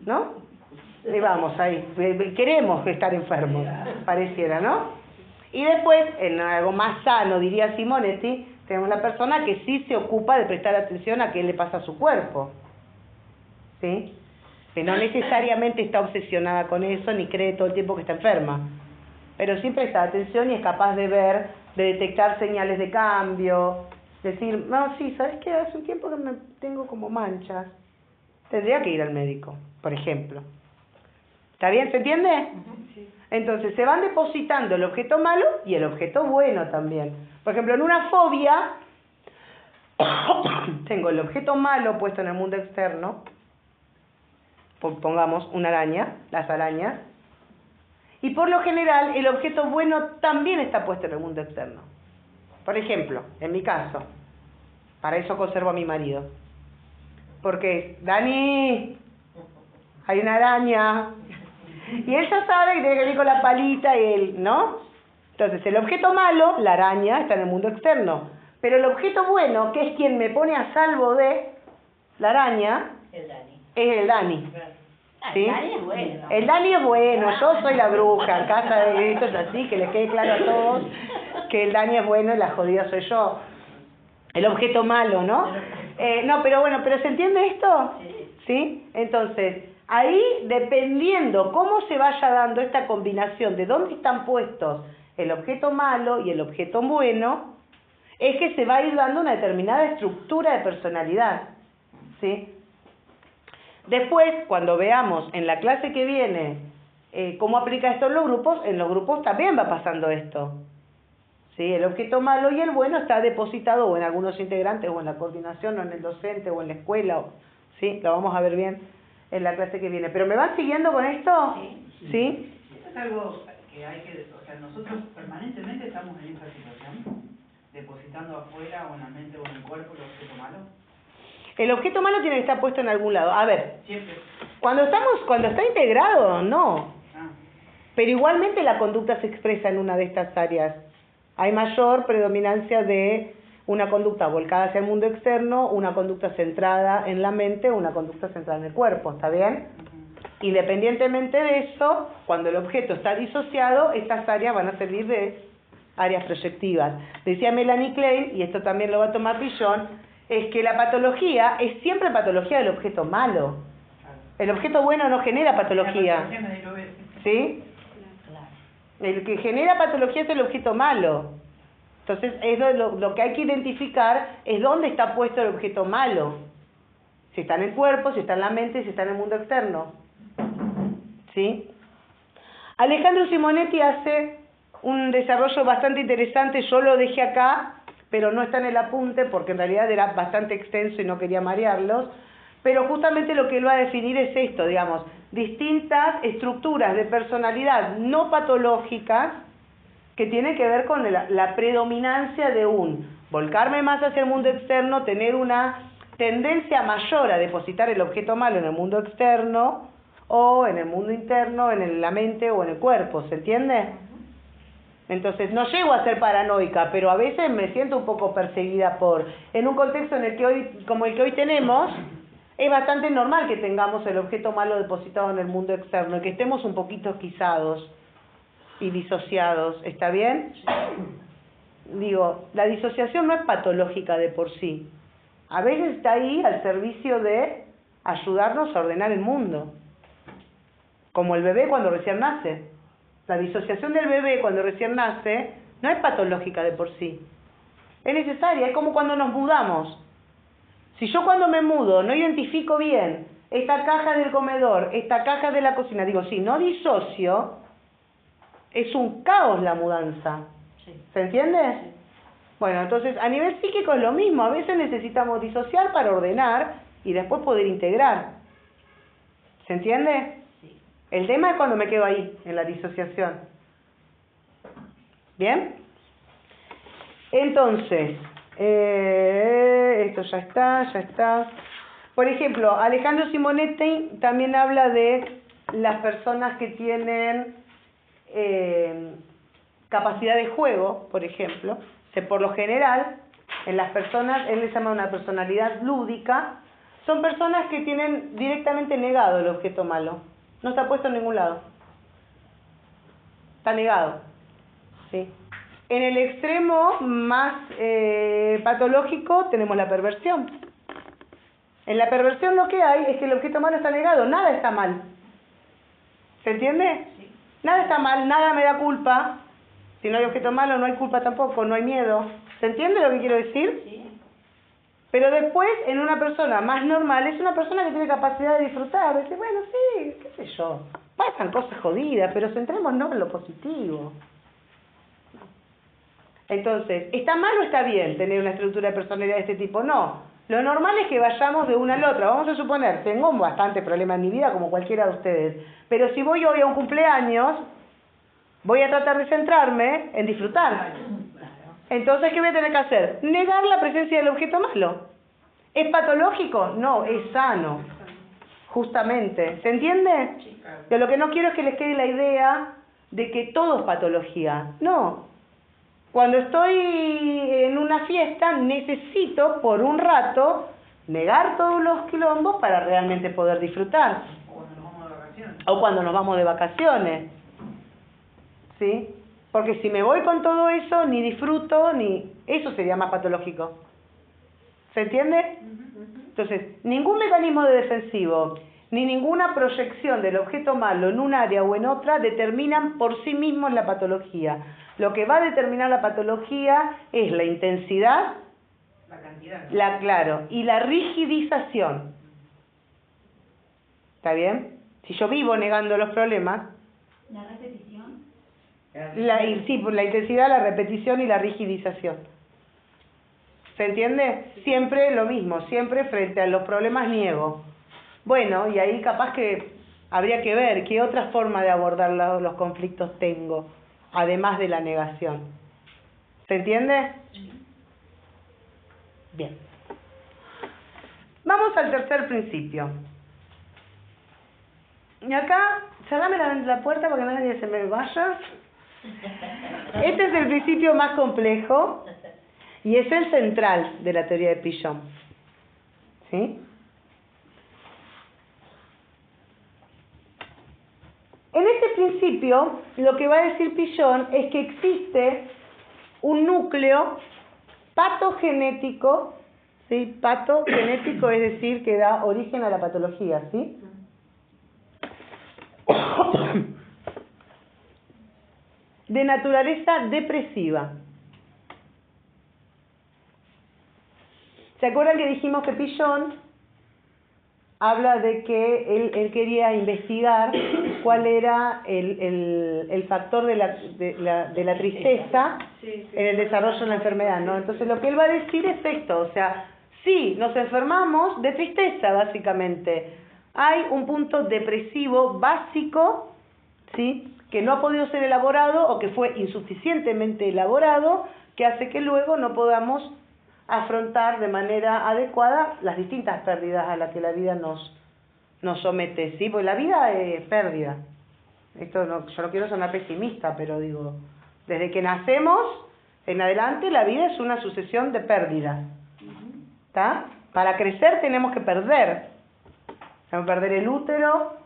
¿No? Y vamos ahí, queremos estar enfermos, pareciera, ¿no? Y después, en algo más sano, diría Simonetti, tenemos la persona que sí se ocupa de prestar atención a qué le pasa a su cuerpo, ¿sí? Que no necesariamente está obsesionada con eso, ni cree todo el tiempo que está enferma, pero sí presta atención y es capaz de ver, de detectar señales de cambio, decir, no, sí, ¿sabes qué? Hace un tiempo que me tengo como manchas, tendría que ir al médico, por ejemplo. ¿Está bien? ¿Se entiende? Sí. Entonces se van depositando el objeto malo y el objeto bueno también. Por ejemplo, en una fobia, tengo el objeto malo puesto en el mundo externo, pongamos una araña, las arañas, y por lo general el objeto bueno también está puesto en el mundo externo. Por ejemplo, en mi caso, para eso conservo a mi marido. Porque, Dani, hay una araña. Y él ya sabe que tiene que venir con la palita y él, ¿no? Entonces, el objeto malo, la araña, está en el mundo externo. Pero el objeto bueno, que es quien me pone a salvo de la araña, El Dani. es el Dani. ¿Sí? El Dani es bueno. El Dani es bueno, yo soy la bruja, en casa de esto es así, que les quede claro a todos que el Dani es bueno y la jodida soy yo. El objeto malo, ¿no? No, pero bueno, ¿pero se entiende esto? ¿Sí? Entonces, ahí, dependiendo cómo se vaya dando esta combinación de dónde están puestos el objeto malo y el objeto bueno, es que se va a ir dando una determinada estructura de personalidad, ¿sí? Después, cuando veamos en la clase que viene cómo aplica esto en los grupos también va pasando esto, ¿sí? El objeto malo y el bueno está depositado o en algunos integrantes, o en la coordinación, o en el docente, o en la escuela, ¿sí? Lo vamos a ver bien en la clase que viene. ¿Pero me van siguiendo con esto? ¿Sí? Eso es algo que hay que, o sea, nosotros permanentemente estamos en esa situación, depositando afuera o en la mente o en el cuerpo el objeto malo. El objeto malo tiene que estar puesto en algún lado. A ver, Siempre. cuando está integrado, no. Ah, Pero igualmente la conducta se expresa en una de estas áreas. Hay mayor predominancia de una conducta volcada hacia el mundo externo, una conducta centrada en la mente, una conducta centrada en el cuerpo, ¿está bien? Independientemente de eso, cuando el objeto está disociado, estas áreas van a servir de áreas proyectivas. Decía Melanie Klein, y esto también lo va a tomar Pillon, es que la patología es siempre patología del objeto malo. El objeto bueno no genera patología, ¿sí? El que genera patología es el objeto malo. Entonces, lo que hay que identificar es dónde está puesto el objeto malo. Si está en el cuerpo, si está en la mente, si está en el mundo externo. ¿Sí? Alejandro Simonetti hace un desarrollo bastante interesante, yo lo dejé acá, pero no está en el apunte porque en realidad era bastante extenso y no quería marearlos, pero justamente lo que él va a definir es esto, digamos, distintas estructuras de personalidad no patológicas que tienen que ver con la predominancia de volcarme más hacia el mundo externo, tener una tendencia mayor a depositar el objeto malo en el mundo externo o en el mundo interno, en la mente o en el cuerpo, ¿se entiende? Entonces, no llego a ser paranoica, pero a veces me siento un poco perseguida en un contexto en el que hoy, como el que hoy tenemos, es bastante normal que tengamos el objeto malo depositado en el mundo externo y que estemos un poquito esquizados y disociados, ¿está bien? Digo, la disociación no es patológica de por sí. A veces está ahí al servicio de ayudarnos a ordenar el mundo. Como el bebé cuando recién nace. La disociación del bebé cuando recién nace no es patológica de por sí. Es necesaria, es como cuando nos mudamos. Si yo cuando me mudo no identifico bien esta caja del comedor, esta caja de la cocina, digo, si no disocio, es un caos la mudanza. ¿Se entiende? Bueno, entonces a nivel psíquico es lo mismo. A veces necesitamos disociar para ordenar y después poder integrar. ¿Se entiende? El tema es cuando me quedo ahí, en la disociación. ¿Bien? Entonces, esto ya está. Por ejemplo, Alejandro Simonetti también habla de las personas que tienen capacidad de juego, por ejemplo. Por lo general, en las personas, él les llama una personalidad lúdica, son personas que tienen directamente negado el objeto malo. No está puesto en ningún lado. Está negado. ¿Sí? En el extremo más patológico tenemos la perversión. En la perversión lo que hay es que el objeto malo está negado, nada está mal. ¿Se entiende? Sí. Nada está mal, nada me da culpa. Si no hay objeto malo, no hay culpa tampoco, no hay miedo. ¿Se entiende lo que quiero decir? Sí. Pero después, en una persona más normal, es una persona que tiene capacidad de disfrutar. Dice, bueno, sí, qué sé yo, pasan cosas jodidas, pero centrémonos en lo positivo. Entonces, ¿está mal o está bien tener una estructura de personalidad de este tipo? No. Lo normal es que vayamos de una al otra. Vamos a suponer, tengo bastante problema en mi vida, como cualquiera de ustedes. Pero si voy hoy a un cumpleaños, voy a tratar de centrarme en disfrutar. Entonces, ¿qué voy a tener que hacer? Negar la presencia del objeto malo. ¿Es patológico? No, es sano. Justamente. ¿Se entiende? De lo que no quiero es que les quede la idea de que todo es patología. No. Cuando estoy en una fiesta, necesito por un rato negar todos los quilombos para realmente poder disfrutar. O cuando nos vamos de vacaciones. ¿Sí? Porque si me voy con todo eso, ni disfruto, ni... Eso sería más patológico. ¿Se entiende? Entonces, ningún mecanismo de defensivo, ni ninguna proyección del objeto malo en un área o en otra determinan por sí mismos la patología. Lo que va a determinar la patología es la intensidad, la cantidad, claro, y la rigidización. ¿Está bien? Si yo vivo negando los problemas... ¿La repetición? Sí, por la intensidad, la repetición y la rigidización. ¿Se entiende? Siempre lo mismo, siempre frente a los problemas niego. Bueno, y ahí capaz que habría que ver qué otra forma de abordar los conflictos tengo, además de la negación. ¿Se entiende? Bien. Vamos al tercer principio. Y acá, cerrame la puerta para que nadie se me vaya. Este es el principio más complejo y es el central de la teoría de Piaget. ¿Sí? En este principio, lo que va a decir Piaget es que existe un núcleo patogenético, ¿sí? Patogenético es decir, que da origen a la patología, ¿sí? De naturaleza depresiva. ¿Se acuerdan que dijimos que Piaget habla de que él quería investigar cuál era el factor de la tristeza en el desarrollo de la enfermedad, ¿no? Entonces lo que él va a decir es esto, o sea, sí, nos enfermamos de tristeza básicamente. Hay un punto depresivo básico, ¿sí?, que no ha podido ser elaborado o que fue insuficientemente elaborado, que hace que luego no podamos afrontar de manera adecuada las distintas pérdidas a las que la vida nos somete, ¿sí? Porque la vida es pérdida. Esto no, yo no quiero sonar pesimista, pero digo, desde que nacemos en adelante la vida es una sucesión de pérdidas. ¿Está? Para crecer tenemos que perder. Tenemos que perder el útero,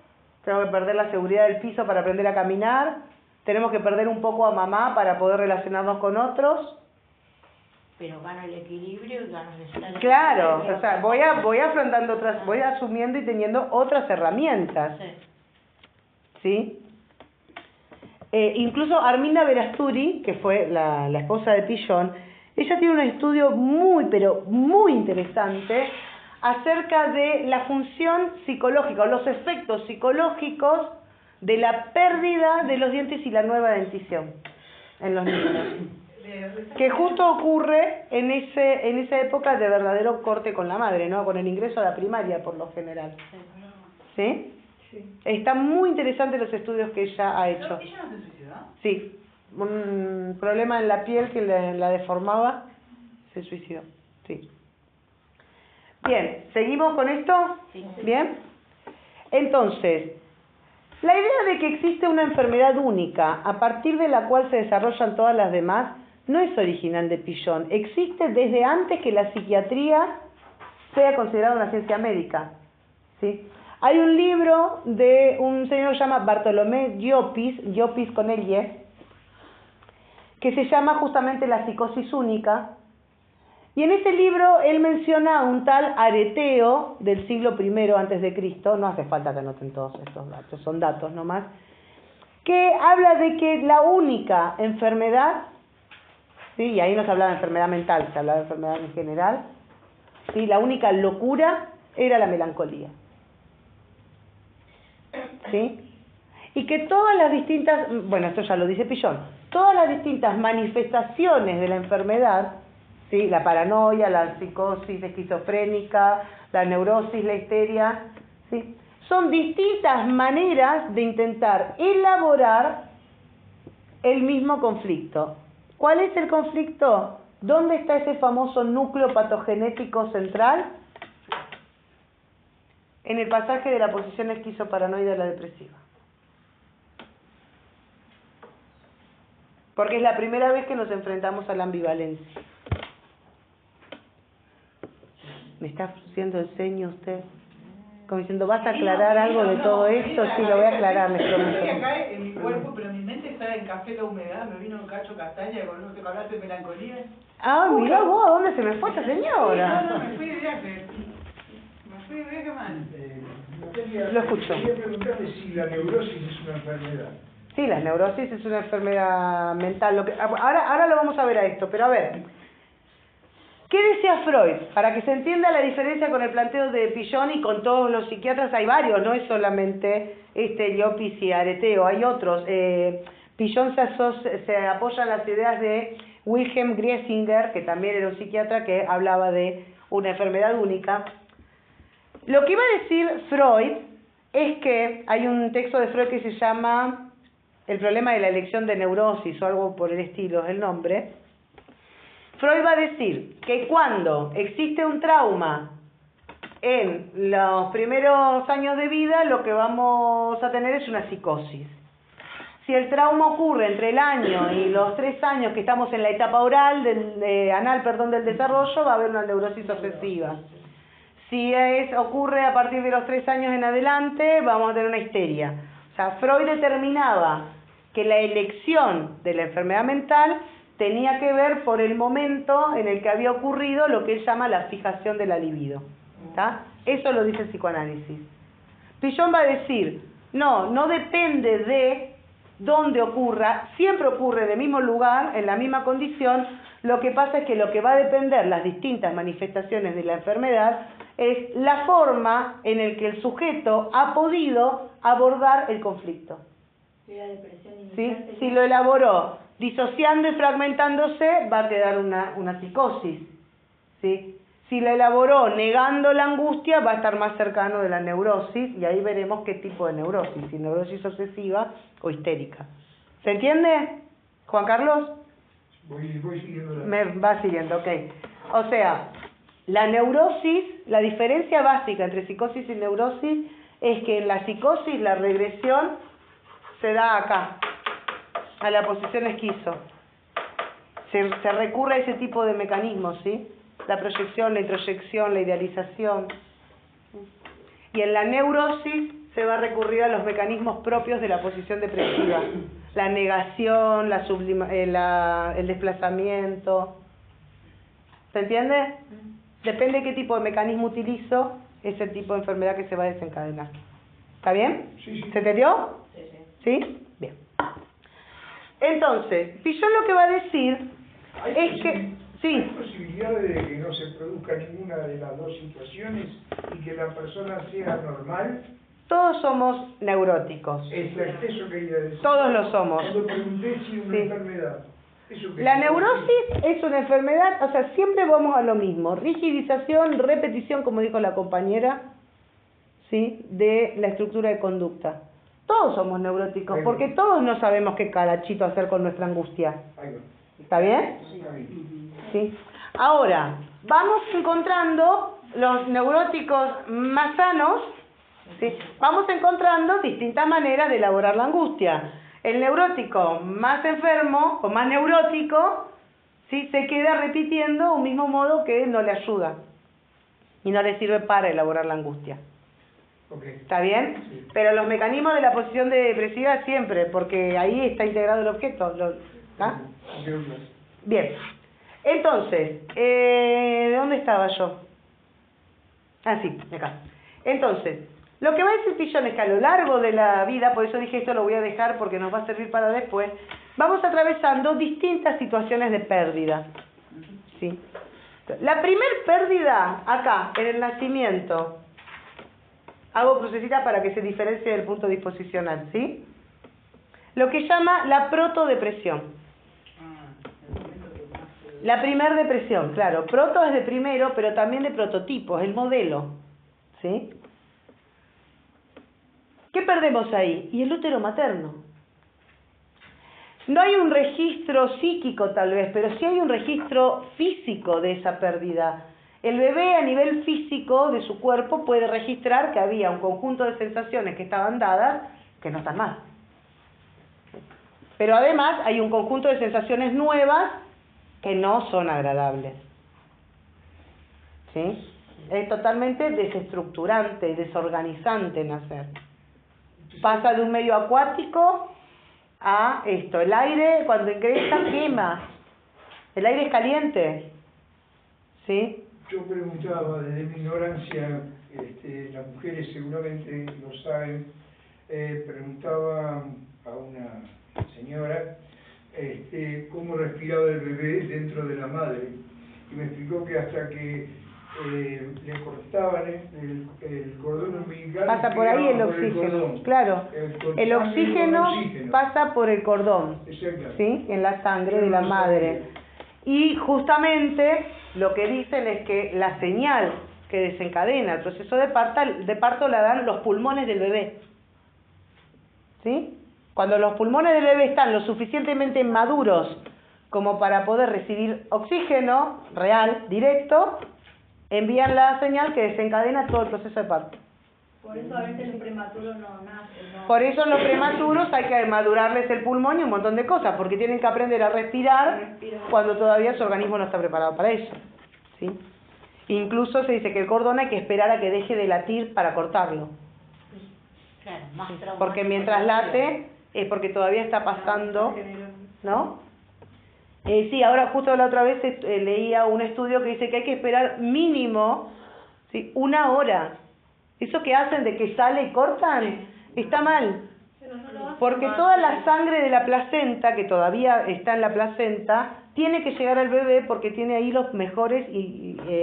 tenemos que perder la seguridad del piso para aprender a caminar, tenemos que perder un poco a mamá para poder relacionarnos con otros. Pero gana el equilibrio y gana el... Claro, o sea, voy afrontando otras, voy asumiendo y teniendo otras herramientas. ¿Sí? Incluso Arminda Verasturi, que fue la esposa de Piaget, Ella tiene un estudio muy, pero muy interesante acerca de la función psicológica o los efectos psicológicos de la pérdida de los dientes y la nueva dentición en los niños, que justo ocurre en esa época de verdadero corte con la madre, ¿no? Con el ingreso a la primaria por lo general. ¿Sí? Sí. Están muy interesantes los estudios que ella ha hecho. ¿Ella no se suicidó? Sí, un problema en la piel que la deformaba, se suicidó. Sí. Bien, ¿seguimos con esto? Sí. Bien. Entonces, la idea de que existe una enfermedad única a partir de la cual se desarrollan todas las demás no es original de Pichon. Existe desde antes que la psiquiatría sea considerada una ciencia médica. ¿Sí? Hay un libro de un señor que se llama Bartolomé Llopis con el Y, que se llama justamente La psicosis única. Y en ese libro él menciona a un tal Areteo del siglo I antes de Cristo, no hace falta que anoten todos estos datos, son datos nomás, que habla de que la única enfermedad, ¿sí? Y ahí no se hablaba de enfermedad mental, se hablaba de enfermedad en general, ¿sí? La única locura era la melancolía. ¿Sí? Y que todas las distintas, bueno, esto ya lo dice Pichon, todas las distintas manifestaciones de la enfermedad, ¿sí? La paranoia, la psicosis esquizofrénica, la neurosis, la histeria, ¿sí? Son distintas maneras de intentar elaborar el mismo conflicto. ¿Cuál es el conflicto? ¿Dónde está ese famoso núcleo patogenético central? En el pasaje de la posición esquizoparanoide a la depresiva. Porque es la primera vez que nos enfrentamos a la ambivalencia. ¿Me está frunciendo el ceño usted? Como diciendo, ¿vas a aclarar algo de todo esto? Sí, lo voy a aclarar, les prometo. Estoy acá en mi cuerpo, pero mi mente está en café la humedad, me vino un cacho castaña con lo que hablaste de melancolía. Ah, mirá vos, ¿a dónde se me fue esta señora? No, me fui de viaje. Me fui de viaje mal. Lo escucho. Quería preguntarle si la neurosis es una enfermedad. Sí, la neurosis es una enfermedad mental. Ahora lo vamos a ver a esto, pero a ver. ¿Qué decía Freud? Para que se entienda la diferencia con el planteo de Pichon y con todos los psiquiatras, hay varios, no es solamente Llopis y Areteo, hay otros. Pichon se apoya en las ideas de Wilhelm Griesinger, que también era un psiquiatra que hablaba de una enfermedad única. Lo que iba a decir Freud es que hay un texto de Freud que se llama El problema de la elección de neurosis o algo por el estilo, es el nombre. Freud va a decir que cuando existe un trauma en los primeros años de vida, lo que vamos a tener es una psicosis. Si el trauma ocurre entre el año y los 3 años que estamos en la etapa oral del desarrollo, va a haber una neurosis obsesiva. Si ocurre a partir de los 3 años en adelante, vamos a tener una histeria. O sea, Freud determinaba que la elección de la enfermedad mental tenía que ver por el momento en el que había ocurrido lo que él llama la fijación de la libido. ¿Tá? Eso lo dice el psicoanálisis. Pichon va a decir, no depende de dónde ocurra, siempre ocurre en el mismo lugar, en la misma condición, lo que pasa es que lo que va a depender las distintas manifestaciones de la enfermedad es la forma en el que el sujeto ha podido abordar el conflicto. ¿Sí? Si lo elaboró disociando y fragmentándose, va a quedar una psicosis. ¿Sí? Si lo elaboró negando la angustia, va a estar más cercano de la neurosis, y ahí veremos qué tipo de neurosis, si neurosis obsesiva o histérica. ¿Se entiende, Juan Carlos? Voy siguiendo Me va siguiendo, ok. O sea, la neurosis, la diferencia básica entre psicosis y neurosis es que en la psicosis la regresión se da acá, a la posición esquizo. Se recurre a ese tipo de mecanismos, ¿sí? La proyección, la introyección, la idealización. Y en la neurosis se va a recurrir a los mecanismos propios de la posición depresiva. La negación, el desplazamiento. ¿Se entiende? Depende de qué tipo de mecanismo utilizo, es el tipo de enfermedad que se va a desencadenar. ¿Está bien? Sí. ¿Se entendió? Sí, sí. ¿Sí? Bien. Entonces, Pichon lo que va a decir es que... Sí. ¿Hay posibilidades de que no se produzca ninguna de las dos situaciones y que la persona sea normal? Todos somos neuróticos. Eso quería decir. Todos lo somos. Cuando pregunté si una Sí. enfermedad. Eso La quería neurosis decir. es una enfermedad, o sea, siempre vamos a lo mismo. Rigidización, repetición, como dijo la compañera, ¿sí? De la estructura de conducta. Todos somos neuróticos, Ahí va. porque todos no sabemos qué carachito hacer con nuestra angustia. Ahí va. ¿Está bien? Está bien. ¿Sí? Ahora, vamos encontrando los neuróticos más sanos, ¿sí? Vamos encontrando distintas maneras de elaborar la angustia. El neurótico más enfermo o más neurótico, ¿sí? Se queda repitiendo un mismo modo que no le ayuda y no le sirve para elaborar la angustia. Okay. ¿Está bien? Sí. Pero los mecanismos de la posición depresiva siempre, porque ahí está integrado el objeto. ¿Está? Quedó claro. Bien. Entonces, ¿de dónde estaba yo? Ah, sí, acá. Entonces, lo que va a decir Pillon es que a lo largo de la vida, por eso dije esto lo voy a dejar porque nos va a servir para después, vamos atravesando distintas situaciones de pérdida. ¿Sí? La primer pérdida, acá, en el nacimiento, hago crucecita para que se diferencie del punto disposicional, ¿sí? Lo que llama la protodepresión. La primer depresión, claro. Proto es de primero, pero también de prototipo, es el modelo. ¿Sí? ¿Qué perdemos ahí? Y el útero materno. No hay un registro psíquico tal vez, pero sí hay un registro físico de esa pérdida. El bebé a nivel físico de su cuerpo puede registrar que había un conjunto de sensaciones que estaban dadas que no están mal. Pero además hay un conjunto de sensaciones nuevas que no son agradables. ¿Sí? Es totalmente desestructurante, desorganizante nacer. Pasa de un medio acuático a esto. El aire cuando ingresa quema. El aire es caliente. ¿Sí? Yo preguntaba desde mi ignorancia, las mujeres seguramente lo saben, preguntaba a una señora cómo respiraba el bebé dentro de la madre y me explicó que hasta que le cortaban el cordón umbilical pasa por ahí el por el oxígeno, cordón. claro. El oxígeno oxígeno. pasa por el cordón, Exacto. ¿sí? En la sangre Yo de la no lo madre. sabía. Y justamente lo que dicen es que la señal que desencadena el proceso de parto la dan los pulmones del bebé. ¿Sí? Cuando los pulmones del bebé están lo suficientemente maduros como para poder recibir oxígeno real, directo, envían la señal que desencadena todo el proceso de parto. Por eso a veces los prematuros no nacen. No. Por eso en los prematuros hay que madurarles el pulmón y un montón de cosas, porque tienen que aprender a respirar cuando todavía su organismo no está preparado para eso. ¿Sí? Incluso se dice que el cordón hay que esperar a que deje de latir para cortarlo. Claro, más traumático. Porque mientras late es porque todavía está pasando, ¿no? Sí, ahora justo la otra vez leía un estudio que dice que hay que esperar mínimo, ¿sí? 1 hora. Eso que hacen de que sale y cortan, está mal. Porque toda la sangre de la placenta, que todavía está en la placenta, tiene que llegar al bebé porque tiene ahí los mejores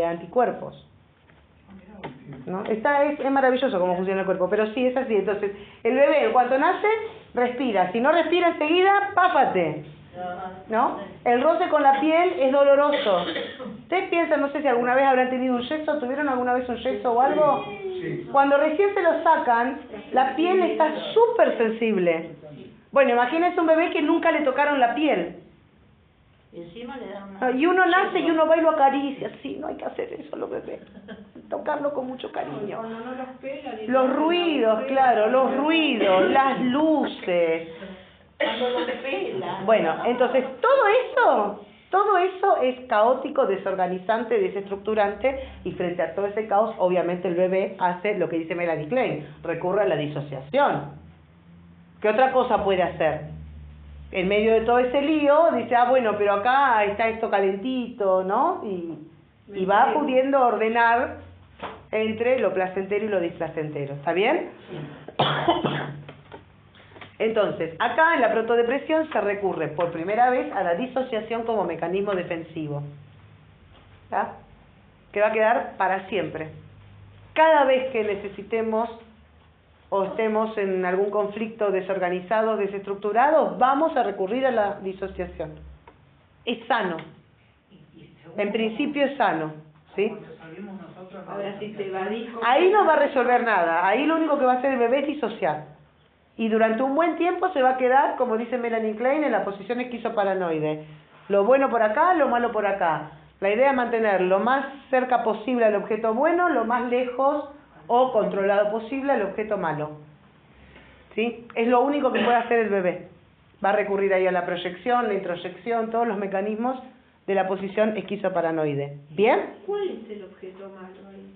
anticuerpos. ¿No? Es maravilloso cómo funciona el cuerpo, pero sí, es así. Entonces, el bebé, en cuanto nace, respira. Si no respira enseguida, páfate. ¿No? El roce con la piel es doloroso. ¿Ustedes piensan, no sé si alguna vez habrán tenido un yeso, tuvieron alguna vez un yeso o algo? Sí. Cuando recién se lo sacan, la piel está súper sensible. Bueno, imagínense un bebé que nunca le tocaron la piel. Y encima le dan una... Y uno nace y uno va y lo acaricia. Sí, no hay que hacer eso a los bebés. Tocarlo con mucho cariño. Cuando no los pelan y Los ruidos, claro, los ruidos, las luces. Cuando lo pelan. Bueno, entonces todo eso es caótico, desorganizante, desestructurante, y frente a todo ese caos, obviamente el bebé hace lo que dice Melanie Klein, recurre a la disociación. ¿Qué otra cosa puede hacer? En medio de todo ese lío, dice, bueno, pero acá está esto calentito, ¿no? Y va pudiendo ordenar entre lo placentero y lo displacentero. ¿Está bien? Entonces, acá en la protodepresión se recurre por primera vez a la disociación como mecanismo defensivo. ¿tá? Que va a quedar para siempre. Cada vez que necesitemos o estemos en algún conflicto desorganizado, desestructurado, vamos a recurrir a la disociación. Es sano. En principio es sano, ¿sí? Cuando salimos nosotros, no Ahora si te evadís... Ahí no va a resolver nada. Ahí lo único que va a hacer el bebé es disociar. Y durante un buen tiempo se va a quedar, como dice Melanie Klein, en la posición esquizoparanoide. Lo bueno por acá, lo malo por acá. La idea es mantener lo más cerca posible al objeto bueno, lo más lejos o controlado posible al objeto malo. ¿Sí? Es lo único que puede hacer el bebé. Va a recurrir ahí a la proyección, la introyección, todos los mecanismos de la posición esquizoparanoide. ¿Bien? ¿Cuál es el objeto malo ahí?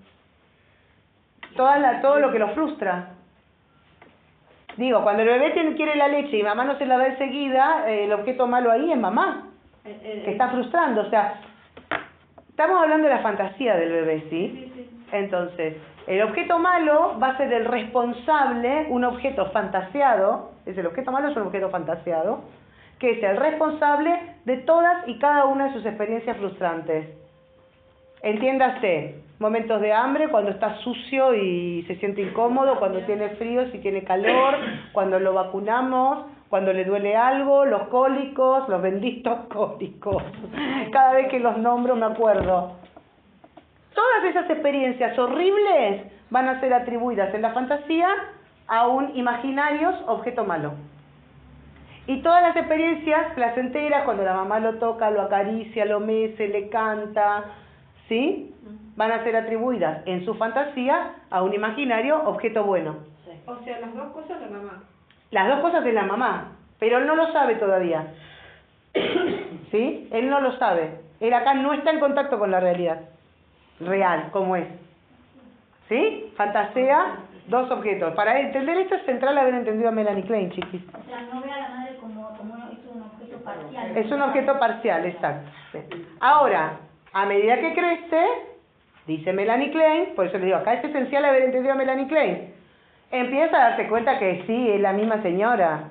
Todo lo que lo frustra. Digo, cuando el bebé quiere la leche y mamá no se la da enseguida, el objeto malo ahí es mamá, que está frustrando. O sea, estamos hablando de la fantasía del bebé, ¿sí? Sí, sí. Entonces, el objeto malo va a ser el responsable, un objeto fantaseado, el objeto malo es un objeto fantaseado, que es el responsable de todas y cada una de sus experiencias frustrantes. Entiéndase, momentos de hambre, cuando está sucio y se siente incómodo, cuando tiene frío, si tiene calor, cuando lo vacunamos, cuando le duele algo, los cólicos, los benditos cólicos. Cada vez que los nombro me acuerdo. Todas esas experiencias horribles van a ser atribuidas en la fantasía a un imaginario objeto malo. Y todas las experiencias placenteras, cuando la mamá lo toca, lo acaricia, lo mece, le canta, ¿sí? Van a ser atribuidas en su fantasía a un imaginario objeto bueno. O sea, las dos cosas de mamá. Las dos cosas de la mamá, pero él no lo sabe todavía. ¿Sí? Él no lo sabe. Él acá no está en contacto con la realidad real, como es. ¿Sí? Fantasea dos objetos. Para entender esto es central haber entendido a Melanie Klein, chiquis. O sea, no ve a la madre como es un objeto parcial. Es un objeto parcial, exacto. Sí. Ahora, a medida que crece, dice Melanie Klein, por eso les digo, acá es esencial haber entendido a Melanie Klein, empieza a darse cuenta que sí, es la misma señora.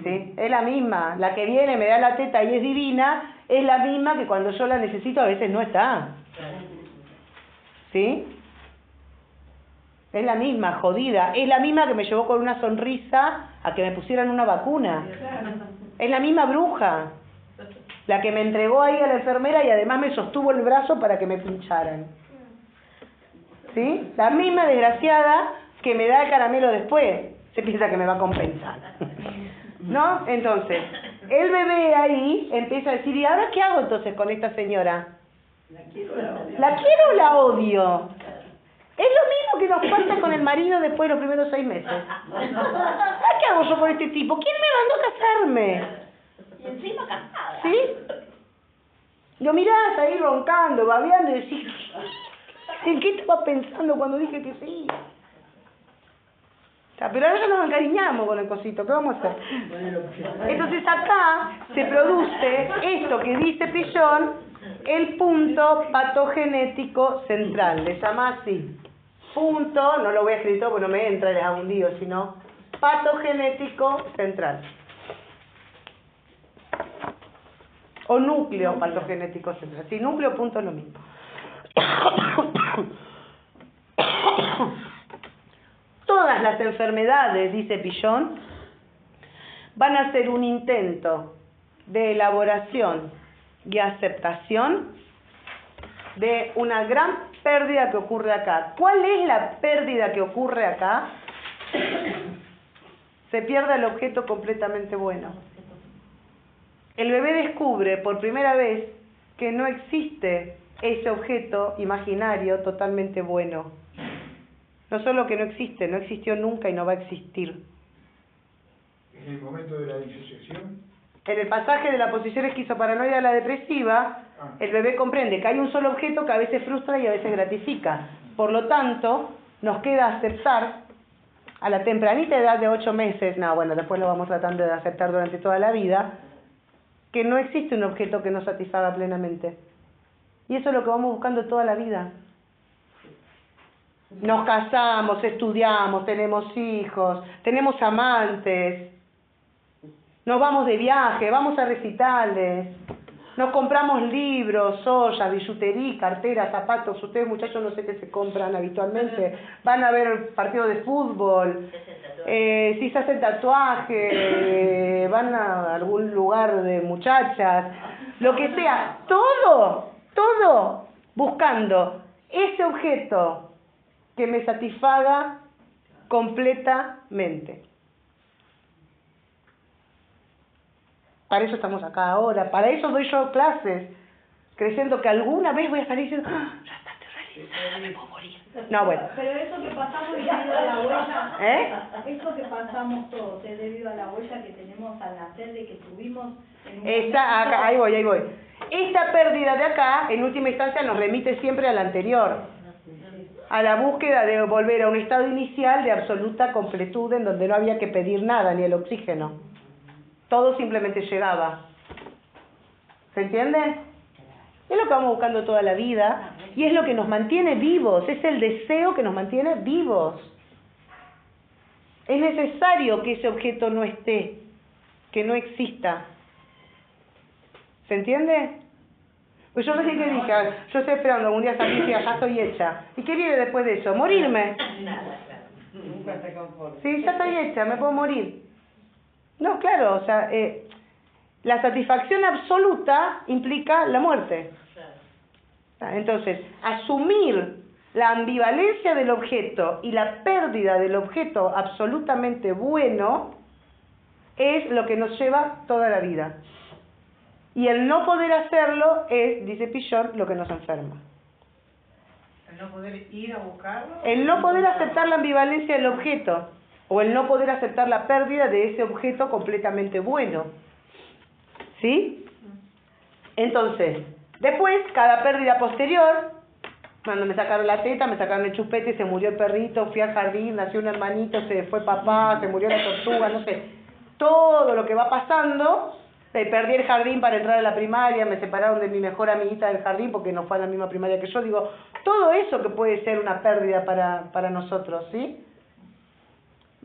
¿Sí? Es la misma. La que viene, me da la teta y es divina, es la misma que cuando yo la necesito a veces no está. ¿Sí? Es la misma, jodida. Es la misma que me llevó con una sonrisa a que me pusieran una vacuna. Es la misma bruja. La que me entregó ahí a la enfermera y además me sostuvo el brazo para que me pincharan. ¿Sí? La misma desgraciada que me da el caramelo después. Se piensa que me va a compensar. ¿No? Entonces, el bebé ahí empieza a decir, ¿y ahora qué hago entonces con esta señora? ¿La quiero o la odio? Es lo mismo que nos pasa con el marido después de los primeros 6 meses. ¿Qué hago yo con este tipo? ¿Quién me mandó a casarme? Y encima casada. ¿Sí? Lo mirás ahí roncando, babeando y decís, ¿en qué estaba pensando cuando dije que sí? O sea, pero ahora ya nos encariñamos con el cosito, ¿qué vamos a hacer? Entonces acá se produce esto que dice Pillon, el punto patogenético central, le llama así. Punto, no lo voy a escribir todo porque no me entra, les hago un lío, sino patogenético central. O núcleo patogenético central. Si núcleo, punto es lo mismo. Todas las enfermedades, dice Pillon, van a ser un intento de elaboración y aceptación de una gran pérdida que ocurre acá. ¿Cuál es la pérdida que ocurre acá? Se pierde el objeto completamente bueno. El bebé descubre por primera vez que no existe ese objeto imaginario totalmente bueno. No solo que no existe, no existió nunca y no va a existir. En el momento de la disociación. En el pasaje de la posición esquizoparanoide a la depresiva, el bebé comprende que hay un solo objeto que a veces frustra y a veces gratifica. Por lo tanto, nos queda aceptar a la tempranita edad de 8 meses, después lo vamos tratando de aceptar durante toda la vida, que no existe un objeto que nos satisfaga plenamente. Y eso es lo que vamos buscando toda la vida. Nos casamos, estudiamos, tenemos hijos, tenemos amantes, nos vamos de viaje, vamos a recitales, Nos compramos libros, ollas, billutería, carteras, zapatos. Ustedes, muchachos, no sé qué se compran habitualmente. Van a ver partidos de fútbol. Si se hacen tatuaje, van a algún lugar de muchachas. Lo que sea. Todo buscando ese objeto que me satisfaga completamente. Para eso estamos acá ahora, para eso doy yo clases, creyendo que alguna vez voy a salir diciendo, ¡ah, ya está, estoy realizada, me puedo morir! No, bueno. Pero eso que pasamos es debido a la huella. Eso que pasamos todos es debido a la huella que tenemos al nacer, de que tuvimos en un Acá, ahí voy. Esta pérdida de acá, en última instancia, nos remite siempre a la anterior, a la búsqueda de volver a un estado inicial de absoluta completud en donde no había que pedir nada, ni el oxígeno. Todo simplemente llegaba. ¿Se entiende? Es lo que vamos buscando toda la vida y es lo que nos mantiene vivos, es el deseo que nos mantiene vivos. Es necesario que ese objeto no esté, que no exista. ¿Se entiende? Pues yo recién que dije, yo estoy esperando algún día salir y ya estoy hecha. ¿Y qué viene después de eso? ¿Morirme? Nunca te conformes. Sí, ya estoy hecha, me puedo morir. No, claro, o sea, la satisfacción absoluta implica la muerte. Entonces, asumir la ambivalencia del objeto y la pérdida del objeto absolutamente bueno es lo que nos lleva toda la vida. Y el no poder hacerlo es, dice Pillon, lo que nos enferma. El no poder ir a buscarlo. El no poder aceptar la ambivalencia del objeto. O el no poder aceptar la pérdida de ese objeto completamente bueno. ¿Sí? Entonces, después, cada pérdida posterior, cuando me sacaron la teta, me sacaron el chupete, se murió el perrito, fui al jardín, nació un hermanito, se fue papá, se murió la tortuga, no sé. Todo lo que va pasando, perdí el jardín para entrar a la primaria, me separaron de mi mejor amiguita del jardín porque no fue a la misma primaria que yo. Digo, todo eso que puede ser una pérdida para nosotros, ¿sí?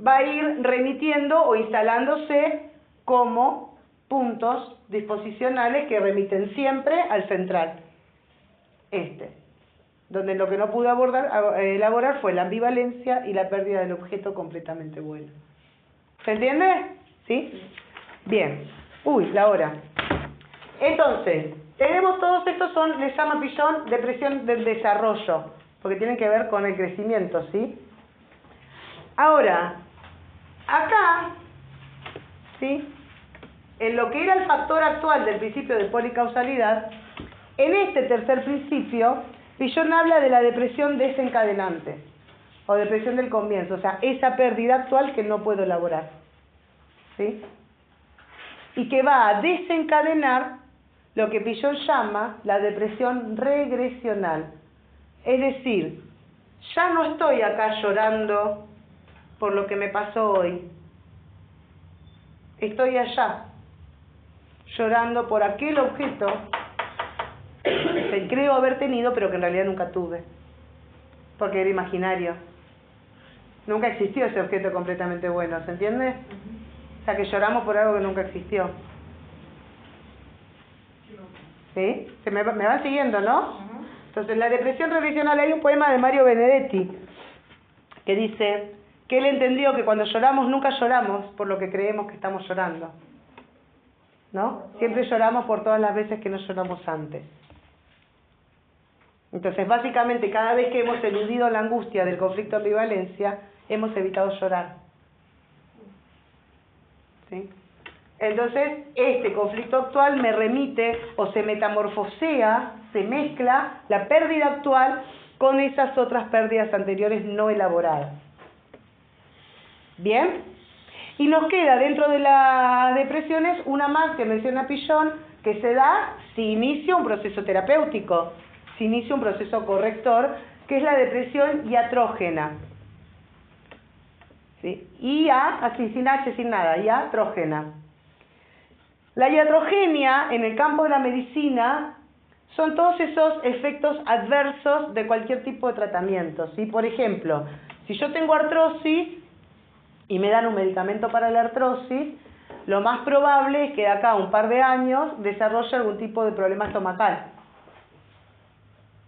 Va a ir remitiendo o instalándose como puntos disposicionales que remiten siempre al central, donde lo que no pude elaborar fue la ambivalencia y la pérdida del objeto completamente bueno. ¿Se entiende? ¿Sí? Bien. La hora. Entonces, tenemos todos estos, les llama Pillon depresión del desarrollo, porque tienen que ver con el crecimiento, ¿sí? Ahora, acá, ¿sí? En lo que era el factor actual del principio de policausalidad, en este tercer principio, Pillon habla de la depresión desencadenante, o depresión del comienzo, o sea, esa pérdida actual que no puedo elaborar, ¿sí? Y que va a desencadenar lo que Pillon llama la depresión regresional. Es decir, ya no estoy acá llorando por lo que me pasó hoy. Estoy allá, llorando por aquel objeto que creo haber tenido, pero que en realidad nunca tuve, porque era imaginario. Nunca existió ese objeto completamente bueno, ¿se entiende? O sea, que lloramos por algo que nunca existió. ¿Sí? Me van siguiendo, ¿no? Entonces, la depresión regresional, hay un poema de Mario Benedetti que dice que él entendió que cuando lloramos nunca lloramos por lo que creemos que estamos llorando, ¿no? Siempre lloramos por todas las veces que no lloramos antes. Entonces, básicamente, cada vez que hemos eludido la angustia del conflicto de ambivalencia, hemos evitado llorar. ¿Sí? Entonces, este conflicto actual me remite o se metamorfosea, se mezcla la pérdida actual con esas otras pérdidas anteriores no elaboradas. ¿Bien? Y nos queda dentro de las depresiones una más que menciona Pillon, que se da si inicia un proceso terapéutico, si inicia un proceso corrector, que es la depresión iatrógena. ¿Sí? Así, sin H, sin nada, iatrógena. La iatrogenia en el campo de la medicina son todos esos efectos adversos de cualquier tipo de tratamiento, ¿sí? Por ejemplo, si yo tengo artrosis y me dan un medicamento para la artrosis, lo más probable es que de acá a un par de años desarrolle algún tipo de problema estomacal.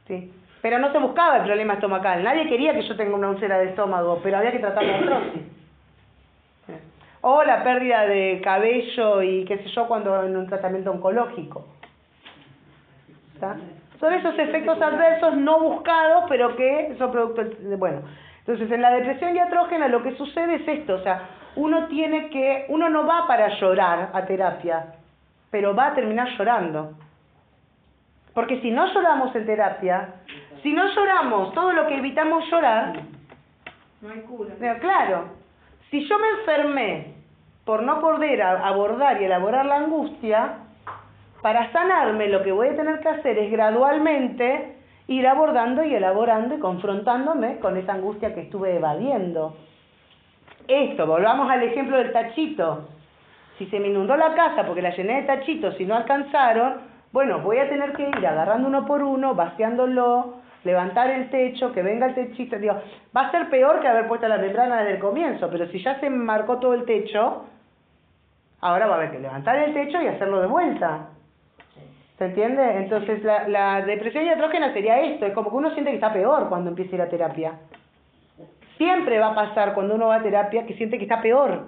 ¿Sí? Pero no se buscaba el problema estomacal. Nadie quería que yo tenga una úlcera de estómago, pero había que tratar la artrosis. O la pérdida de cabello y qué sé yo, cuando en un tratamiento oncológico. ¿Está? Son esos efectos adversos no buscados, pero que son producto de... Bueno, entonces en la depresión diatrógena lo que sucede es esto, o sea, uno no va para llorar a terapia, pero va a terminar llorando. Porque si no lloramos en terapia, si no lloramos todo lo que evitamos llorar, No hay cura. claro, si yo me enfermé por no poder abordar y elaborar la angustia, para sanarme lo que voy a tener que hacer es gradualmente ir abordando y elaborando y confrontándome con esa angustia que estuve evadiendo. Esto, volvamos al ejemplo del tachito. Si se me inundó la casa porque la llené de tachitos y no alcanzaron, bueno, voy a tener que ir agarrando uno por uno, vaciándolo, levantar el techo, que venga el techito. Digo, va a ser peor que haber puesto la membrana desde el comienzo, pero si ya se marcó todo el techo, ahora va a haber que levantar el techo y hacerlo de vuelta. ¿Se entiende? Entonces la depresión diatrógena sería esto, es como que uno siente que está peor cuando empieza a ir a terapia. Siempre va a pasar cuando uno va a terapia que siente que está peor.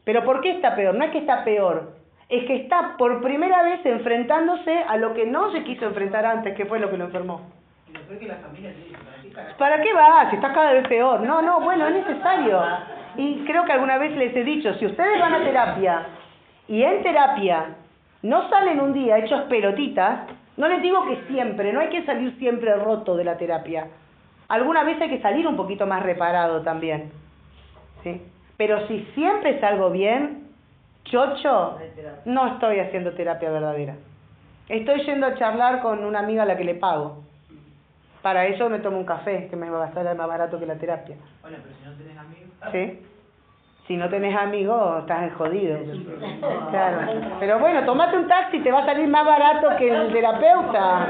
¿Pero por qué está peor? No es que está peor, es que está por primera vez enfrentándose a lo que no se quiso enfrentar antes, que fue lo que lo enfermó. Y después que la familia te dice, ¿Para qué va? Si está cada vez peor. No, bueno, es necesario. Y creo que alguna vez les he dicho, si ustedes van a terapia y en terapia no salen un día hechos pelotitas, no les digo que siempre, no hay que salir siempre roto de la terapia. Alguna vez hay que salir un poquito más reparado también. ¿Sí? Pero si siempre salgo bien, chocho, no estoy haciendo terapia verdadera. Estoy yendo a charlar con una amiga a la que le pago. Para eso me tomo un café, que me va a estar más barato que la terapia. Hola, pero si no tenés amigos. ¿Sí? Si no tenés amigos, estás jodido. Claro. Pero bueno, tomate un taxi, te va a salir más barato que el terapeuta.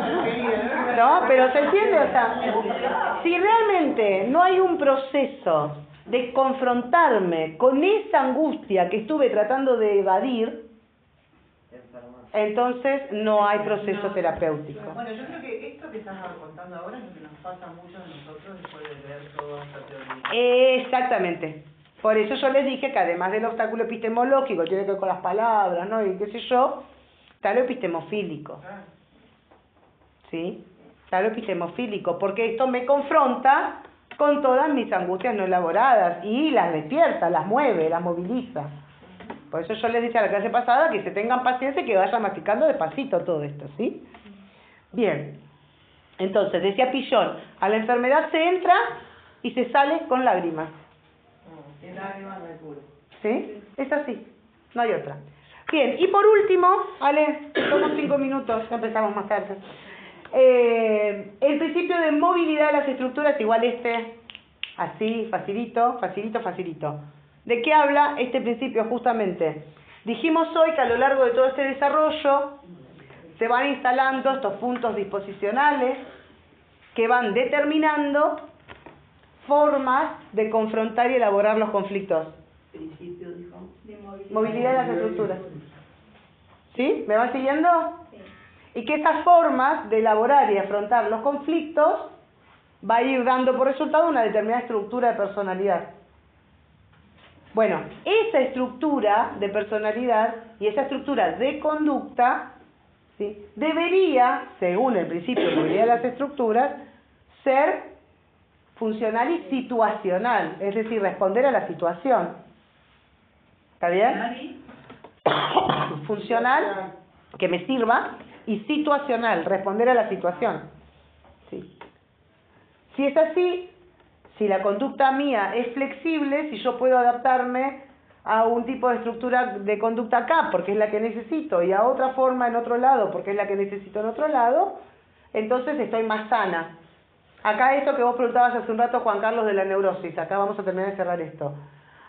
¿No? Pero ¿se entiende? O sea, si realmente no hay un proceso de confrontarme con esa angustia que estuve tratando de evadir, entonces no hay proceso terapéutico. Bueno, yo creo que esto que estás contando ahora es lo que nos pasa a muchos de nosotros después de leer toda esta teoría. Exactamente. Por eso yo les dije que además del obstáculo epistemológico, tiene que ver con las palabras, ¿no? Y qué sé yo, está lo epistemofílico. ¿Sí? Está lo epistemofílico, porque esto me confronta con todas mis angustias no elaboradas y las despierta, las mueve, las moviliza. Por eso yo les dije a la clase pasada que se tengan paciencia y que vayan masticando despacito todo esto, ¿sí? Bien. Entonces, decía Pillon, a la enfermedad se entra y se sale con lágrimas. ¿Sí? Es así, no hay otra. Bien, y por último, Ale, somos 5 minutos, empezamos más tarde. El principio de movilidad de las estructuras, igual así, facilito. ¿De qué habla este principio justamente? Dijimos hoy que a lo largo de todo este desarrollo se van instalando estos puntos disposicionales que van determinando formas de confrontar y elaborar los conflictos. Principio, dijo. De Movilidad de las estructuras. ¿Sí? ¿Me van siguiendo? Sí. Y que estas formas de elaborar y afrontar los conflictos va a ir dando por resultado una determinada estructura de personalidad. Bueno, esa estructura de personalidad y esa estructura de conducta, ¿sí?, debería, según el principio de movilidad de las estructuras, ser funcional y situacional, es decir, responder a la situación. ¿Está bien? Funcional, que me sirva, y situacional, responder a la situación. ¿Sí? Si es así, si la conducta mía es flexible, si yo puedo adaptarme a un tipo de estructura de conducta acá, porque es la que necesito, y a otra forma en otro lado, porque es la que necesito en otro lado, entonces estoy más sana. Acá esto que vos preguntabas hace un rato, Juan Carlos, de la neurosis, acá vamos a terminar de cerrar esto.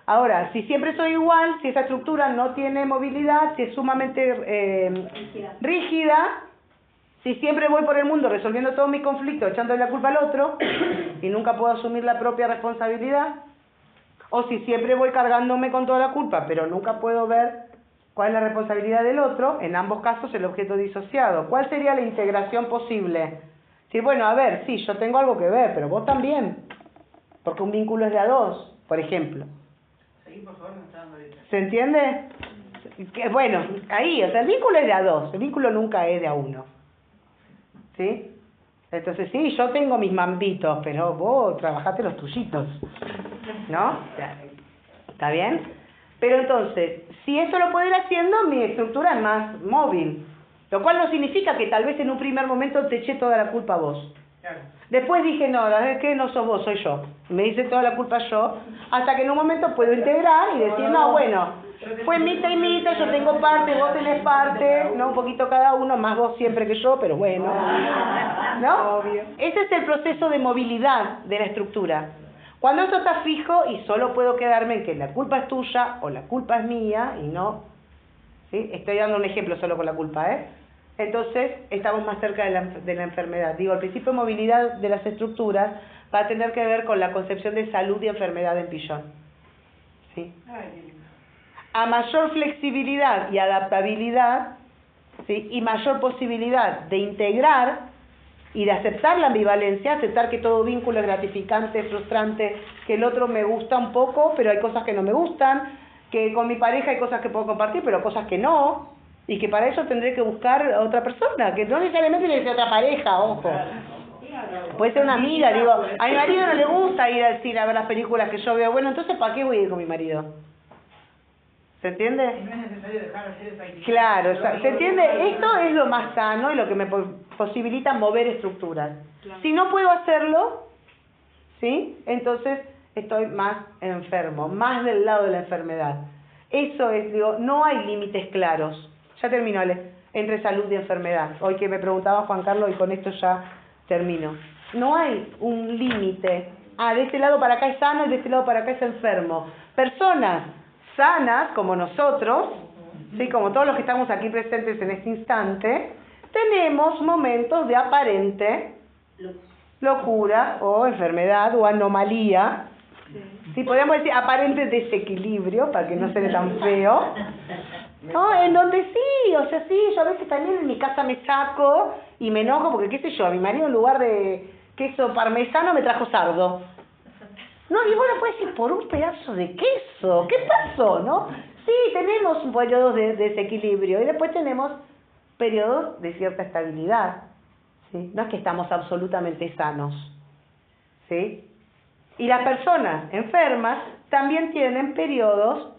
Ahora, si siempre soy igual, si esa estructura no tiene movilidad, si es sumamente rígida, si siempre voy por el mundo resolviendo todos mis conflictos, echándole la culpa al otro, y nunca puedo asumir la propia responsabilidad, o si siempre voy cargándome con toda la culpa, pero nunca puedo ver cuál es la responsabilidad del otro, en ambos casos el objeto disociado. ¿Cuál sería la integración posible? Decir, bueno, a ver, sí, yo tengo algo que ver, pero vos también, porque un vínculo es de a dos, por ejemplo. Seguí, por favor, me está dando ahorita. ¿Se entiende? Bueno, ahí, o sea, el vínculo es de a dos, el vínculo nunca es de a uno. ¿Sí? Entonces, sí, yo tengo mis mambitos, pero vos trabajate los tuyitos, ¿no? ¿Está bien? Pero entonces, si eso lo puedo ir haciendo, mi estructura es más móvil. Lo cual no significa que tal vez en un primer momento te eché toda la culpa a vos. Claro. Después dije, no, la verdad es que no sos vos, soy yo. Me hice toda la culpa yo, hasta que en un momento puedo integrar y decir, no, bueno, fue mitad y mitad, yo tengo parte, vos tenés parte, ¿no? Un poquito cada uno, más vos siempre que yo, pero bueno. ¿No? Ese es el proceso de movilidad de la estructura. Cuando esto está fijo y solo puedo quedarme en que la culpa es tuya o la culpa es mía y no, ¿sí? Estoy dando un ejemplo solo con la culpa, ¿eh? Entonces estamos más cerca de la enfermedad. Digo, el principio de movilidad de las estructuras va a tener que ver con la concepción de salud y enfermedad en Pillon. ¿Sí? A mayor flexibilidad y adaptabilidad, ¿sí? Y mayor posibilidad de integrar y de aceptar la ambivalencia, aceptar que todo vínculo es gratificante, frustrante, que el otro me gusta un poco, pero hay cosas que no me gustan, que con mi pareja hay cosas que puedo compartir, pero cosas que no, y que para eso tendré que buscar a otra persona, que no necesariamente tiene que ser otra pareja, ojo. Puede ser una amiga, digo, a mi marido no le gusta ir al cine a ver las películas que yo veo, bueno, entonces ¿para qué voy a ir con mi marido? ¿Se entiende? Y no es necesario dejar de hacer esa actividad. Claro, ¿se entiende? Esto es lo más sano y lo que me posibilita mover estructuras. Si no puedo hacerlo, ¿sí? Entonces estoy más enfermo, más del lado de la enfermedad. Eso es, digo, no hay límites claros. Ya termino, Ale, entre salud y enfermedad. Hoy que me preguntaba Juan Carlos y con esto ya termino. No hay un límite. De este lado para acá es sano y de este lado para acá es enfermo. Personas sanas, como nosotros, ¿sí? Como todos los que estamos aquí presentes en este instante, tenemos momentos de aparente locura o enfermedad o anomalía. Sí, podríamos decir aparente desequilibrio, para que no se ve tan feo. No, en donde sí, o sea, sí, yo a veces también en mi casa me saco y me enojo porque, qué sé yo, a mi marido en lugar de queso parmesano me trajo sardo. No, y bueno, puede decir, por un pedazo de queso, ¿qué pasó, no? Sí, tenemos un periodo de desequilibrio y después tenemos periodos de cierta estabilidad, ¿sí? No es que estamos absolutamente sanos, ¿sí? Y las personas enfermas también tienen periodos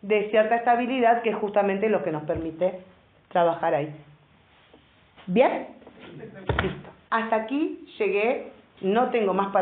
de cierta estabilidad, que es justamente lo que nos permite trabajar ahí. ¿Bien? Listo. Hasta aquí llegué, no tengo más para